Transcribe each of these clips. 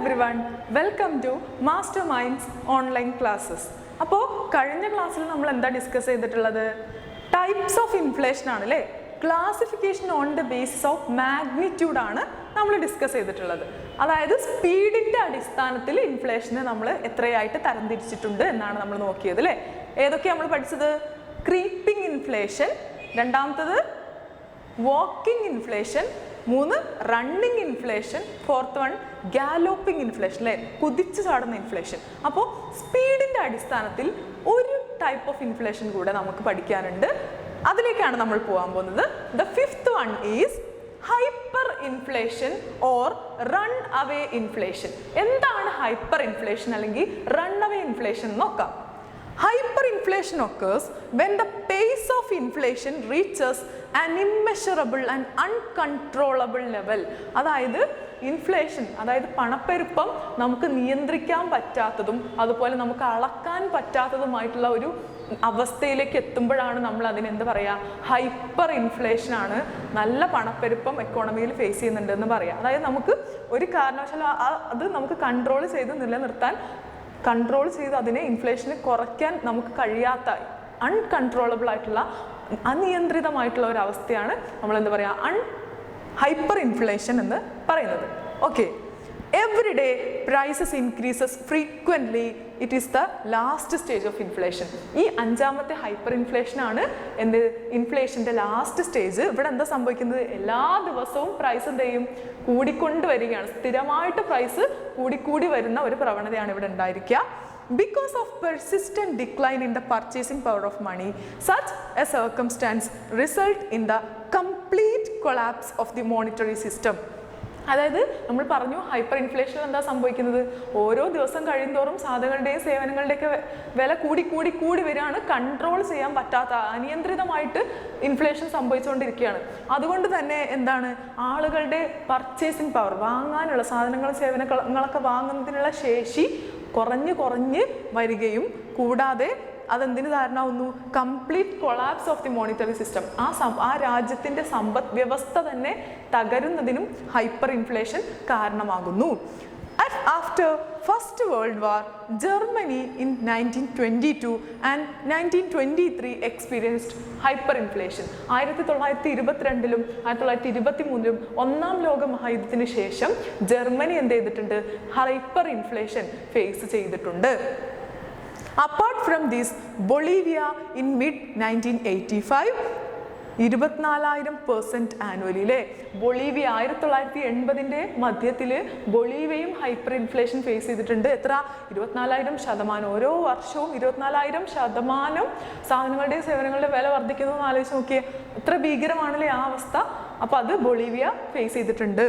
everyone, welcome to Masterminds online classes. അപ്പോൾ കഴിഞ്ഞ ക്ലാസ്സിൽ നമ്മൾ എന്താ ഡിസ്കസ് ചെയ്തിട്ടുള്ളത്? ടൈപ്സ് ഓഫ് ഇൻഫ്ലേഷൻ ആണ് അല്ലേ? Classification on the basis of magnitude ആണ് നമ്മൾ ഡിസ്കസ് ചെയ്തിട്ടുള്ളത്. അതായത് സ്പീഡിൻ്റെ അടിസ്ഥാനത്തിൽ ഇൻഫ്ലേഷനെ നമ്മൾ എത്രയായിട്ട് തരംതിരിച്ചിട്ടുണ്ട് എന്നാണ് നമ്മൾ നോക്കിയത് അല്ലേ? ഏതൊക്കെയാണ് നമ്മൾ പഠിച്ചത്? ക്രീപ്പിംഗ് ഇൻഫ്ലേഷൻ, രണ്ടാമത്തത് വാക്കിംഗ് ഇൻഫ്ലേഷൻ, മൂന്ന് running inflation, fourth one galloping inflation അല്ലേ? കുതിച്ചു ചാടുന്ന ഇൻഫ്ലേഷൻ. അപ്പോൾ സ്പീഡിൻ്റെ അടിസ്ഥാനത്തിൽ ഒരു ടൈപ്പ് ഓഫ് ഇൻഫ്ലേഷൻ കൂടെ നമുക്ക് പഠിക്കാനുണ്ട്. അതിലേക്കാണ് നമ്മൾ പോകാൻ പോകുന്നത്. The fifth one is hyper inflation or run away inflation. എന്താണ് ഹൈപ്പർ ഇൻഫ്ലേഷൻ അല്ലെങ്കിൽ റൺ അവേ ഇൻഫ്ലേഷൻ എന്ന് നോക്കാം. Hyperinflation occurs when the pace of inflation reaches an immeasurable and uncontrollable level. അതായത് ഇൻഫ്ലേഷൻ, അതായത് പണപ്പെരുപ്പം നമുക്ക് നിയന്ത്രിക്കാൻ പറ്റാത്തതും അതുപോലെ നമുക്ക് അളക്കാൻ പറ്റാത്തതുമായിട്ടുള്ള ഒരു അവസ്ഥയിലേക്ക് എത്തുമ്പോഴാണ് നമ്മൾ അതിനെന്ത് പറയുക? ഹൈപ്പർ ഇൻഫ്ലേഷൻ ആണ്, നല്ല പണപ്പെരുപ്പം എക്കോണമിയിൽ ഫേസ് ചെയ്യുന്നുണ്ടെന്ന് പറയാം. അതായത് നമുക്ക് ഒരു കാരണവശാലും അത് നമുക്ക് കൺട്രോൾ ചെയ്ത് നിലനിർത്താൻ, കൺട്രോൾ ചെയ്ത് അതിനെ ഇൻഫ്ലേഷനെ കുറയ്ക്കാൻ നമുക്ക് കഴിയാത്ത അൺകൺട്രോളബിൾ ആയിട്ടുള്ള അനിയന്ത്രിതമായിട്ടുള്ള ഒരു അവസ്ഥയാണ് നമ്മൾ എന്താ പറയുക? ഹൈപ്പർ ഇൻഫ്ലേഷൻ എന്ന് പറയുന്നത്. Okay, every day prices increases frequently, it is the last stage of inflation. ഈ അഞ്ചാമത്തെ ഹൈപ്പർ ഇൻഫ്ലേഷൻ ആണ് എന്ത്? ഇൻഫ്ലേഷൻ്റെ ലാസ്റ്റ് സ്റ്റേജ്. ഇവിടെ എന്താ സംഭവിക്കുന്നത്? എല്ലാ ദിവസവും പ്രൈസ് എന്ത് ചെയ്യും? കൂടിക്കൊണ്ട് വരികയാണ്. സ്ഥിരമായിട്ട് പ്രൈസ് കൂടിക്കൂടി വരുന്ന ഒരു പ്രവണതയാണ് ഇവിടെ ഉണ്ടായിരിക്കുക. Because of persistent decline in the purchasing power of money, such a circumstance result in the complete collapse of the monetary system. അതായത് നമ്മൾ പറഞ്ഞു ഹൈപ്പർ ഇൻഫ്ലേഷൻ എന്താ സംഭവിക്കുന്നത്? ഓരോ ദിവസം കഴിയുന്തോറും സാധനങ്ങളുടെയും സേവനങ്ങളുടെയൊക്കെ വില കൂടി വരികയാണ്. കൺട്രോൾ ചെയ്യാൻ പറ്റാത്ത, അനിയന്ത്രിതമായിട്ട് ഇൻഫ്ലേഷൻ സംഭവിച്ചുകൊണ്ടിരിക്കുകയാണ്. അതുകൊണ്ട് തന്നെ എന്താണ്? ആളുകളുടെ പർച്ചേസിങ് പവർ, വാങ്ങാനുള്ള സാധനങ്ങളും സേവനങ്ങളൊക്കെ വാങ്ങുന്നതിനുള്ള ശേഷി കുറഞ്ഞ് വരികയും കൂടാതെ അതെന്തിന് കാരണമാവുന്നു? Complete collapse of the monetary system. ആ രാജ്യത്തിൻ്റെ സമ്പദ് വ്യവസ്ഥ തന്നെ തകരുന്നതിനും ഹൈപ്പർ ഇൻഫ്ലേഷൻ കാരണമാകുന്നു. After First World War, Germany in 1922 and 1923 experienced hyperinflation. 1922-ലും 1923-ലും ഒന്നാം ലോക മഹായുദ്ധത്തിന് ശേഷം ജർമ്മനി എന്ത് ചെയ്തിട്ടുണ്ട്? ഹൈപ്പർ ഇൻഫ്ലേഷൻ ഫേസ് ചെയ്തിട്ടുണ്ട്. Apart from this, Bolivia in mid-1985 24,000% annually അല്ലേ? ബൊളീവിയ 1980-ന്റെ മധ്യത്തിൽ ബൊളീവിയയും ഹൈപ്പർ ഇൻഫ്ലേഷൻ ഫേസ് ചെയ്തിട്ടുണ്ട്. എത്ര? 24,000%. ഓരോ വർഷവും 24,000% സാധനങ്ങളുടെയും സേവനങ്ങളുടെ വില വർദ്ധിക്കുന്നതെന്ന് ആലോചിച്ച് നോക്കിയേ. എത്ര ഭീകരമാണല്ലേ ആ അവസ്ഥ? അപ്പോൾ അത് ബൊളീവിയ ഫേസ് ചെയ്തിട്ടുണ്ട്.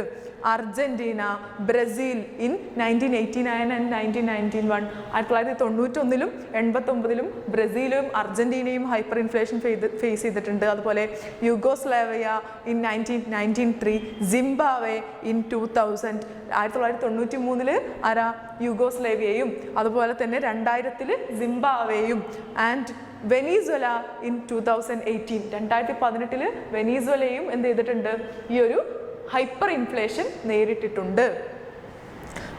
Argentina, Brazil in 1989 and 1991. 1991-ലും 89-ലും ബ്രസീലും അർജന്റീനയും ഹൈപ്പർ ഇൻഫ്ലേഷൻ ഫേസ് ചെയ്തിട്ടുണ്ട്. അതുപോലെ യുഗോസ്ലാവിയ ഇൻ 1993, സിംബാബ്വെ ഇൻ 2000. 1993 ആരാ? യുഗോസ്ലാവിയയും അതുപോലെ തന്നെ 2000 സിംബാബ്വെയും. And വെനീസ്വല in 2018. 2018 വെനീസ്വലയും എന്ത് ചെയ്തിട്ടുണ്ട്? ഈ ഒരു ഹൈപ്പർ ഇൻഫ്ലേഷൻ നേരിട്ടിട്ടുണ്ട്.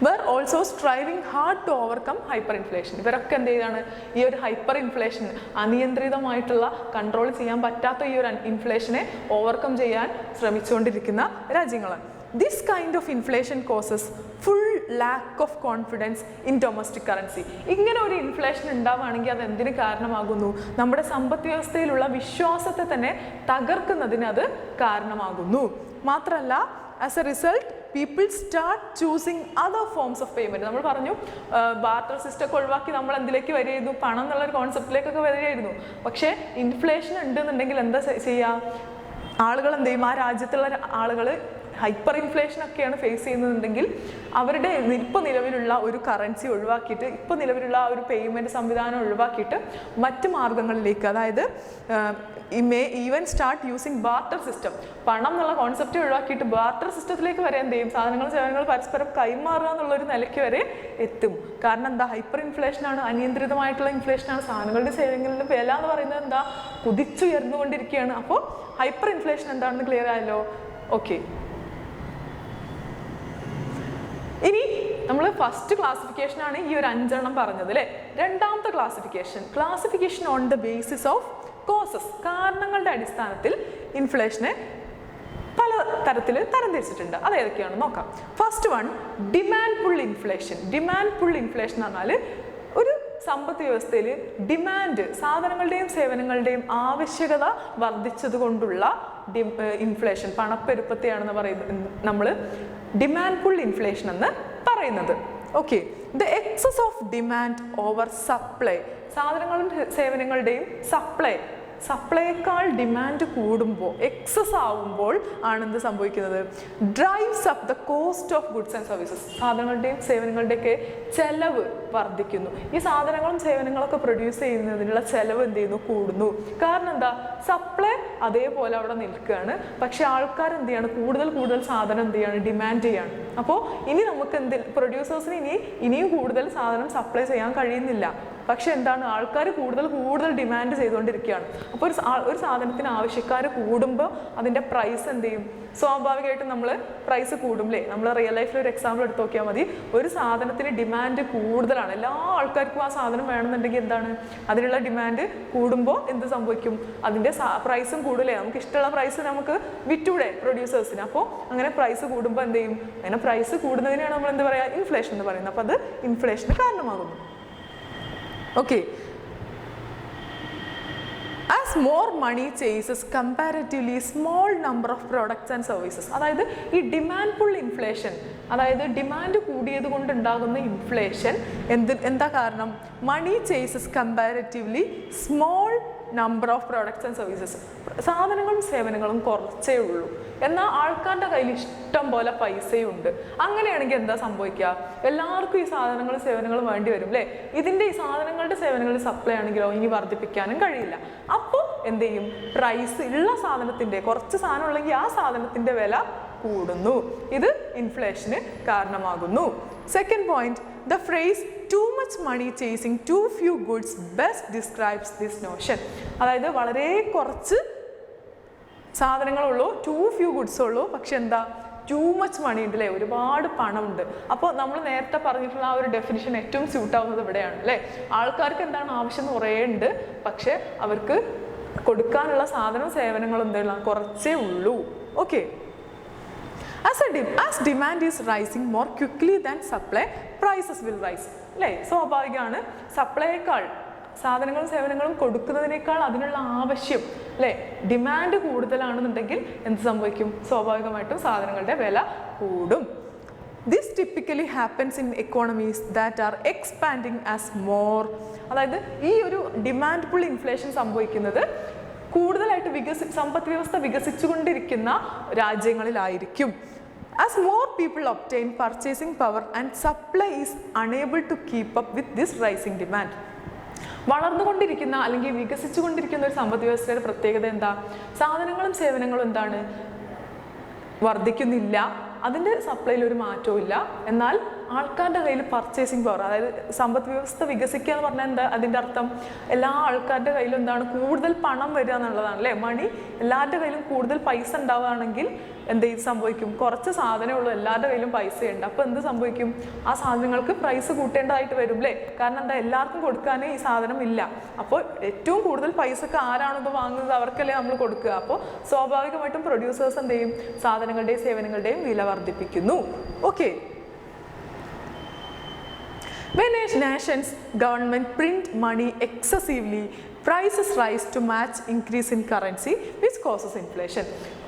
Were also striving hard to overcome hyperinflation. ഇവരൊക്കെ എന്ത് ചെയ്താണ്? ഈ ഒരു ഹൈപ്പർ ഇൻഫ്ലേഷൻ, അനിയന്ത്രിതമായിട്ടുള്ള കൺട്രോൾ ചെയ്യാൻ പറ്റാത്ത ഈ ഒരു ഇൻഫ്ലേഷനെ ഓവർകം ചെയ്യാൻ ശ്രമിച്ചുകൊണ്ടിരിക്കുന്ന രാജ്യങ്ങളാണ്. This kind of inflation causes full lack of confidence in domestic currency. ഇങ്ങനെ ഒരു ഇൻഫ്ലേഷൻ ഉണ്ടാവുകയാണെങ്കിൽ അത് എന്തിന് കാരണമാകുന്നു? നമ്മുടെ സമ്പദ് വ്യവസ്ഥയിലുള്ള വിശ്വാസത്തെ തന്നെ തകർക്കുന്നതിന് അത് കാരണമാകുന്നു. മാത്രമല്ല, as A result people start choosing other forms of payment. നമ്മൾ പറഞ്ഞു ബാർട്ടർ സിസ്റ്റം ഒക്കെ ഒഴിവാക്കി നമ്മൾ എന്തിലേക്ക് വരികയായിരുന്നു? പണം എന്നുള്ളൊരു കോൺസെപ്റ്റിലേക്കൊക്കെ വരികയായിരുന്നു. പക്ഷേ ഇൻഫ്ലേഷൻ ഉണ്ടെന്നുണ്ടെങ്കിൽ എന്താ ചെയ്യുക? ആളുകൾ എന്ത് ചെയ്യും? ആ രാജ്യത്തുള്ള ആളുകൾ ഹൈപ്പർ ഇൻഫ്ലേഷൻ ഒക്കെയാണ് ഫേസ് ചെയ്യുന്നതെങ്കിൽ അവരുടെ ഇപ്പോൾ നിലവിലുള്ള ഒരു കറൻസി ഒഴിവാക്കിയിട്ട്, ഇപ്പോൾ നിലവിലുള്ള ആ ഒരു പേയ്മെൻറ്റ് സംവിധാനം ഒഴിവാക്കിയിട്ട് മറ്റ് മാർഗങ്ങളിലേക്ക്, അതായത് may even start using barter system. പണം എന്നുള്ള കോൺസെപ്റ്റ് ഒഴിവാക്കിയിട്ട് ബാർട്ടർ സിസ്റ്റത്തിലേക്ക് വരെ എന്ത് ചെയ്യും? സാധനങ്ങൾ സേവനങ്ങൾ പരസ്പരം കൈമാറുക എന്നുള്ളൊരു നിലയ്ക്ക് വരെ എത്തും. കാരണം എന്താ? ഹൈപ്പർ ഇൻഫ്ലേഷനാണ്, അനിയന്ത്രിതമായിട്ടുള്ള ഇൻഫ്ലേഷനാണ്. സാധനങ്ങളുടെ സേവനങ്ങളുടെ വില എന്ന് പറയുന്നത് എന്താ? കുതിച്ചുയർന്നുകൊണ്ടിരിക്കുകയാണ്. അപ്പോൾ ഹൈപ്പർ ഇൻഫ്ലേഷൻ എന്താണെന്ന് ക്ലിയർ ആയല്ലോ? ഓക്കെ, ഇനി നമ്മൾ ഫസ്റ്റ് ക്ലാസിഫിക്കേഷൻ ആണ് ഈ ഒരു 5 പറഞ്ഞത് അല്ലേ. രണ്ടാമത്തെ classification on the basis of causes, കാരണങ്ങളുടെ അടിസ്ഥാനത്തിൽ ഇൻഫ്ലേഷനെ പല തരത്തിൽ തരംതിരിച്ചിട്ടുണ്ട്. അത് ഏതൊക്കെയാണെന്ന് നോക്കാം. First one, demand pull inflation. Demand pull inflation എന്ന് പറഞ്ഞാൽ ഒരു സമ്പദ് വ്യവസ്ഥയിൽ ഡിമാൻഡ്, സാധനങ്ങളുടെയും സേവനങ്ങളുടെയും ആവശ്യകത വർദ്ധിച്ചത് കൊണ്ടുള്ള ഇൻഫ്ലേഷൻ, പണപ്പെരുപ്പത്തെയാണെന്ന് പറയുന്നത് നമ്മൾ ഡിമാൻഡ് പുൾ ഇൻഫ്ലേഷൻ എന്ന് പറയുന്നത്. Okay, the excess of demand over supply, സാധനങ്ങളും സേവനങ്ങളുടെയും സപ്ലൈയേക്കാൾ ഡിമാൻഡ് കൂടുമ്പോൾ, എക്സസ് ആവുമ്പോൾ ആണ് എന്ത് സംഭവിക്കുന്നത്, drives up the cost of goods and services, സാധനങ്ങളുടെയും സേവനങ്ങളുടെയൊക്കെ ചെലവ് വർദ്ധിക്കുന്നു. ഈ സാധനങ്ങളും സേവനങ്ങളൊക്കെ പ്രൊഡ്യൂസ് ചെയ്യുന്നതിനുള്ള ചെലവ് എന്ത് ചെയ്യുന്നു, കൂടുന്നു. കാരണം എന്താ, സപ്ലൈ അതേപോലെ അവിടെ നിൽക്കുകയാണ്, പക്ഷെ ആൾക്കാർ എന്ത് ചെയ്യാണ്, കൂടുതൽ സാധനം എന്ത് ചെയ്യാണ്, ഡിമാൻഡ് ചെയ്യാണ്. അപ്പോൾ ഇനി നമുക്ക് പ്രൊഡ്യൂസേഴ്സിന് ഇനിയും കൂടുതൽ സാധനം സപ്ലൈ ചെയ്യാൻ കഴിയുന്നില്ല. പക്ഷെ എന്താണ്, ആൾക്കാർ കൂടുതൽ ഡിമാൻഡ് ചെയ്തുകൊണ്ടിരിക്കുകയാണ്. അപ്പോൾ ഒരു സാധനത്തിന് ആവശ്യക്കാർ കൂടുമ്പോൾ അതിൻ്റെ പ്രൈസ് എന്ത് ചെയ്യും, സ്വാഭാവികമായിട്ടും നമ്മൾ പ്രൈസ് കൂടും അല്ലേ. നമ്മൾ റിയൽ ലൈഫിൽ ഒരു എക്സാമ്പിൾ എടുത്ത് നോക്കിയാൽ മതി. ഒരു സാധനത്തിന് ഡിമാൻഡ് കൂടുതലാണ്, എല്ലാ ആൾക്കാർക്കും ആ സാധനം വേണമെന്നുണ്ടെങ്കിൽ എന്താണ്, അതിനുള്ള ഡിമാൻഡ് കൂടുമ്പോൾ എന്ത് സംഭവിക്കും, അതിൻ്റെ പ്രൈസും കൂടില്ലേ. നമുക്ക് ഇഷ്ടമുള്ള പ്രൈസ് നമുക്ക് വിറ്റൂടെ പ്രൊഡ്യൂസേഴ്സിന്. അപ്പോൾ അങ്ങനെ പ്രൈസ് കൂടുമ്പോൾ എന്ത് ചെയ്യും, അങ്ങനെ പ്രൈസ് കൂടുന്നതിനാണ് നമ്മൾ എന്താ പറയുക, ഇൻഫ്ലേഷൻ എന്ന് പറയുന്നത്. അപ്പോൾ അത് ഇൻഫ്ലേഷന് കാരണമാകുന്നു. Okay, as more money chases comparatively small number of products and services, അതായത് ഈ ഡിമാൻഡ് പുൾ ഇൻഫ്ലേഷൻ, അതായത് ഡിമാൻഡ് കൂടിയത് കൊണ്ടുണ്ടാകുന്ന ഇൻഫ്ലേഷൻ എന്താ കാരണം, money chases comparatively small number of products and services, സാധനങ്ങളും സേവനങ്ങളും കുറച്ചേ ഉള്ളൂ, എന്നാൽ ആൾക്കാരുടെ കയ്യിൽ ഇഷ്ടം പോലെ പൈസയും ഉണ്ട്. അങ്ങനെയാണെങ്കിൽ എന്താ സംഭവിക്കുക, എല്ലാവർക്കും ഈ സാധനങ്ങളും സേവനങ്ങളും വേണ്ടി വരും അല്ലേ. ഇതിൻ്റെ ഈ സാധനങ്ങളുടെ സേവനങ്ങളുടെ സപ്ലൈ ആണെങ്കിലോ ഇനി വർദ്ധിപ്പിക്കാനും കഴിയില്ല. അപ്പോൾ എന്ത് ചെയ്യും, പ്രൈസ് ഉള്ള സാധനത്തിൻ്റെ, കുറച്ച് സാധനം ഉള്ളെങ്കിൽ ആ സാധനത്തിൻ്റെ വില കൂടുന്നു. ഇത് ഇൻഫ്ലേഷന് കാരണമാകുന്നു. Second point, the phrase too much money chasing too few goods best describes this notion. അതായത് വളരെ കുറച്ച് സാധനങ്ങളുള്ളൂ, too few goods ഉള്ളൂ, പക്ഷെ എന്താ, ടൂ മച്ച് മണി ഉണ്ട് അല്ലേ, ഒരുപാട് പണമുണ്ട്. അപ്പോൾ നമ്മൾ നേരത്തെ പറഞ്ഞിട്ടുള്ള ആ ഒരു ഡെഫിനിഷൻ ഏറ്റവും സ്യൂട്ട് ആവുന്നത് ഇവിടെയാണ് അല്ലേ. ആൾക്കാർക്ക് എന്താണ് ആവശ്യം കുറേ ഉണ്ട്, പക്ഷെ അവർക്ക് കൊടുക്കാനുള്ള സാധനവും സേവനങ്ങളും എന്താണ് കുറച്ചേ ഉള്ളൂ. Okay, as demand is rising more quickly than supply, prices will rise അല്ലേ. സ്വാഭാവികമാണ്, സപ്ലൈയേക്കാൾ, സാധനങ്ങളും സേവനങ്ങളും കൊടുക്കുന്നതിനേക്കാൾ അതിനുള്ള ആവശ്യം അല്ലേ, ഡിമാൻഡ് കൂടുതലാണെന്നുണ്ടെങ്കിൽ എന്ത് സംഭവിക്കും, സ്വാഭാവികമായിട്ടും സാധനങ്ങളുടെ വില കൂടും. This typically happens in economies that are expanding as more, അതായത് ഈ ഒരു ഡിമാൻഡ് പുൾ ഇൻഫ്ലേഷൻ സംഭവിക്കുന്നത് കൂടുതലായിട്ട് സമ്പദ് വ്യവസ്ഥ വികസിച്ചുകൊണ്ടിരിക്കുന്ന രാജ്യങ്ങളിലായിരിക്കും. As more people obtain purchasing power and supply is unable to keep up with this rising demand. വളർന്നുകൊണ്ടിരിക്കുന്ന അല്ലെങ്കിൽ വികസിച്ചുകൊണ്ടിരിക്കുന്ന ഒരു സമ്പദ് വ്യവസ്ഥയുടെ പ്രത്യേകത എന്താ, സാധനങ്ങളും സേവനങ്ങളും എന്താണ്, വർദ്ധിക്കുന്നില്ല, അതിൻ്റെ സപ്ലൈയിൽ ഒരു മാറ്റവും ഇല്ല, എന്നാൽ ആൾക്കാരുടെ കയ്യിൽ പർച്ചേസിങ് പവർ, അതായത് സമ്പദ് വ്യവസ്ഥ വികസിക്കുക എന്ന് പറഞ്ഞാൽ എന്താ, അതിൻ്റെ അർത്ഥം എല്ലാ ആൾക്കാരുടെ കയ്യിലും എന്താണ്, കൂടുതൽ പണം വരിക എന്നുള്ളതാണ് അല്ലേ. മണി, എല്ലാവരുടെ കയ്യിലും കൂടുതൽ പൈസ ഉണ്ടാവുകയാണെങ്കിൽ എന്ത് സംഭവിക്കും, കുറച്ച് സാധനമേ ഉള്ളൂ, എല്ലാവരുടെ കയ്യിലും പൈസയുണ്ട്. അപ്പോൾ എന്ത് സംഭവിക്കും, ആ സാധനങ്ങൾക്ക് പ്രൈസ് കൂട്ടേണ്ടതായിട്ട് വരും അല്ലേ. കാരണം എന്താ, എല്ലാവർക്കും കൊടുക്കാനേ ഈ സാധനം ഇല്ല. അപ്പോൾ ഏറ്റവും കൂടുതൽ പൈസക്ക് ആരാണോ ഇത് വാങ്ങുന്നത് അവർക്കല്ലേ നമ്മൾ കൊടുക്കുക. അപ്പോൾ സ്വാഭാവികമായിട്ടും പ്രൊഡ്യൂസേഴ്സ് എന്ത് ചെയ്യും, സാധനങ്ങളുടെയും സേവനങ്ങളുടെയും വില വർദ്ധിപ്പിക്കുന്നു. Okay, when a nation's government print money excessively, prices rise to match increase in currency which causes inflation.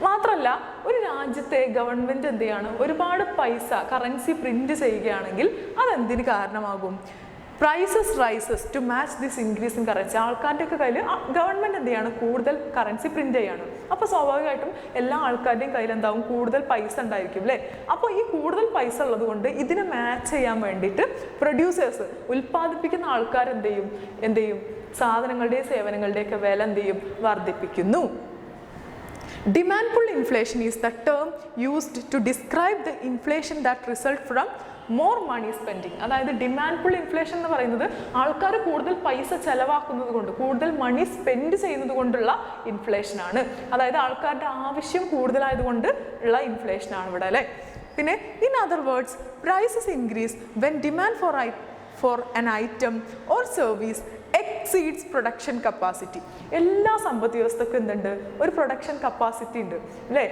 മാത്രമല്ല, ഒരു രാജ്യത്തെ ഗവൺമെൻറ് എന്ത് ചെയ്യാണ്, ഒരുപാട് പൈസ കറൻസി പ്രിന്റ് ചെയ്യുകയാണെങ്കിൽ അതെന്തിന് കാരണമാകും, prices rises to match this increase in currency. ആൾക്കാരുടെയൊക്കെ കയ്യിൽ ഗവൺമെൻറ് എന്ത് ചെയ്യാണ്, കൂടുതൽ കറൻസി പ്രിന്റ് ചെയ്യാണ്. അപ്പോൾ സ്വാഭാവികമായിട്ടും എല്ലാ ആൾക്കാരുടെയും കയ്യിൽ എന്താവും, കൂടുതൽ പൈസ ഉണ്ടായിരിക്കും അല്ലേ. അപ്പോൾ ഈ കൂടുതൽ പൈസ ഉള്ളത് കൊണ്ട് ഇതിനെ മാച്ച് ചെയ്യാൻ വേണ്ടിയിട്ട് പ്രൊഡ്യൂസേഴ്സ്, ഉൽപ്പാദിപ്പിക്കുന്ന ആൾക്കാർ എന്ത് ചെയ്യും, സാധനങ്ങളുടെയും സേവനങ്ങളുടെയൊക്കെ വില എന്ത് ചെയ്യും, വർദ്ധിപ്പിക്കുന്നു. Demand pull inflation is the term used to describe the inflation that result from more money spending. അതായത് ഡിമാൻഡ് പുൾ ഇൻഫ്ലേഷൻ എന്ന് പറയുന്നത് ആൾക്കാർ കൂടുതൽ പൈസ ചെലവാക്കുന്നത് കൊണ്ട്, കൂടുതൽ മണി സ്പെൻഡ് ചെയ്യുന്നത് കൊണ്ടുള്ള ഇൻഫ്ലേഷനാണ്. അതായത് ആൾക്കാരുടെ ആവശ്യം കൂടുതലായതുകൊണ്ട് ഉള്ള ഇൻഫ്ലേഷനാണ് ഇവിടെ അല്ലേ. പിന്നെ in other words prices increase when demand for an item or service exceeds production capacity. എല്ലാ സമ്പദ് വ്യവസ്ഥക്കും എന്തുണ്ട്? ഒരു പ്രൊഡക്ഷൻ കപ്പാസിറ്റി ഉണ്ട് അല്ലേ?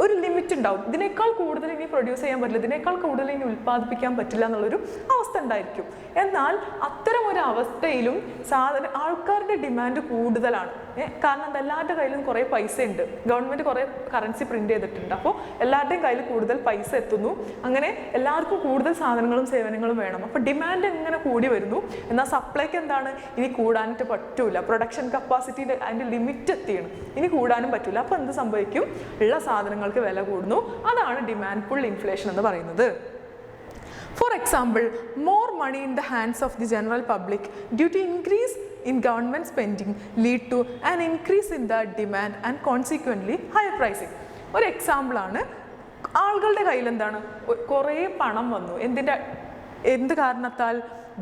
ഒരു ലിമിറ്റ് ഉണ്ടാവും. ഇതിനേക്കാൾ കൂടുതൽ ഇനി പ്രൊഡ്യൂസ് ചെയ്യാൻ പറ്റില്ല, ഇതിനേക്കാൾ കൂടുതൽ ഇനി ഉൽപ്പാദിപ്പിക്കാൻ പറ്റില്ല എന്നുള്ളൊരു അവസ്ഥ ഉണ്ടായിരിക്കും. എന്നാൽ അത്തരം ഒരു അവസ്ഥയിലും ആൾക്കാരുടെ ഡിമാൻഡ് കൂടുതലാണ്. കാരണം എന്താ? എല്ലാവരുടെ കയ്യിലും കുറേ പൈസ ഉണ്ട്, ഗവൺമെൻറ് കുറേ കറൻസി പ്രിന്റ് ചെയ്തിട്ടുണ്ട്. അപ്പോൾ എല്ലാവരുടെയും കയ്യിൽ കൂടുതൽ പൈസ എത്തുന്നു. അങ്ങനെ എല്ലാവർക്കും കൂടുതൽ സാധനങ്ങളും സേവനങ്ങളും വേണം. അപ്പോൾ ഡിമാൻഡ് ഇങ്ങനെ കൂടി വരുന്നു. എന്നാൽ സപ്ലൈക്ക് എന്താണ്? ഇനി കൂടാനായിട്ട് പറ്റൂല. പ്രൊഡക്ഷൻ കപ്പാസിറ്റിയുടെ അതിൻ്റെ ലിമിറ്റ് എത്തിയാണ്, ഇനി കൂടാനും പറ്റൂല. അപ്പോൾ എന്ത് സംഭവിക്കും? ഉള്ള സാധനങ്ങൾക്ക് വില കൂടുന്നു. അതാണ് ഡിമാൻഡ് പുൾ ഇൻഫ്ലേഷൻ എന്ന് പറയുന്നത്. For example, more money in the hands of the general public due to increase in government spending lead to an increase in the demand and consequently higher pricing. ഒരു example ആണ്, ആളുകളുടെ കയ്യിൽ എന്താണ്? കുറേ പണം വന്നു. എന്ത് കാരണത്താൽ?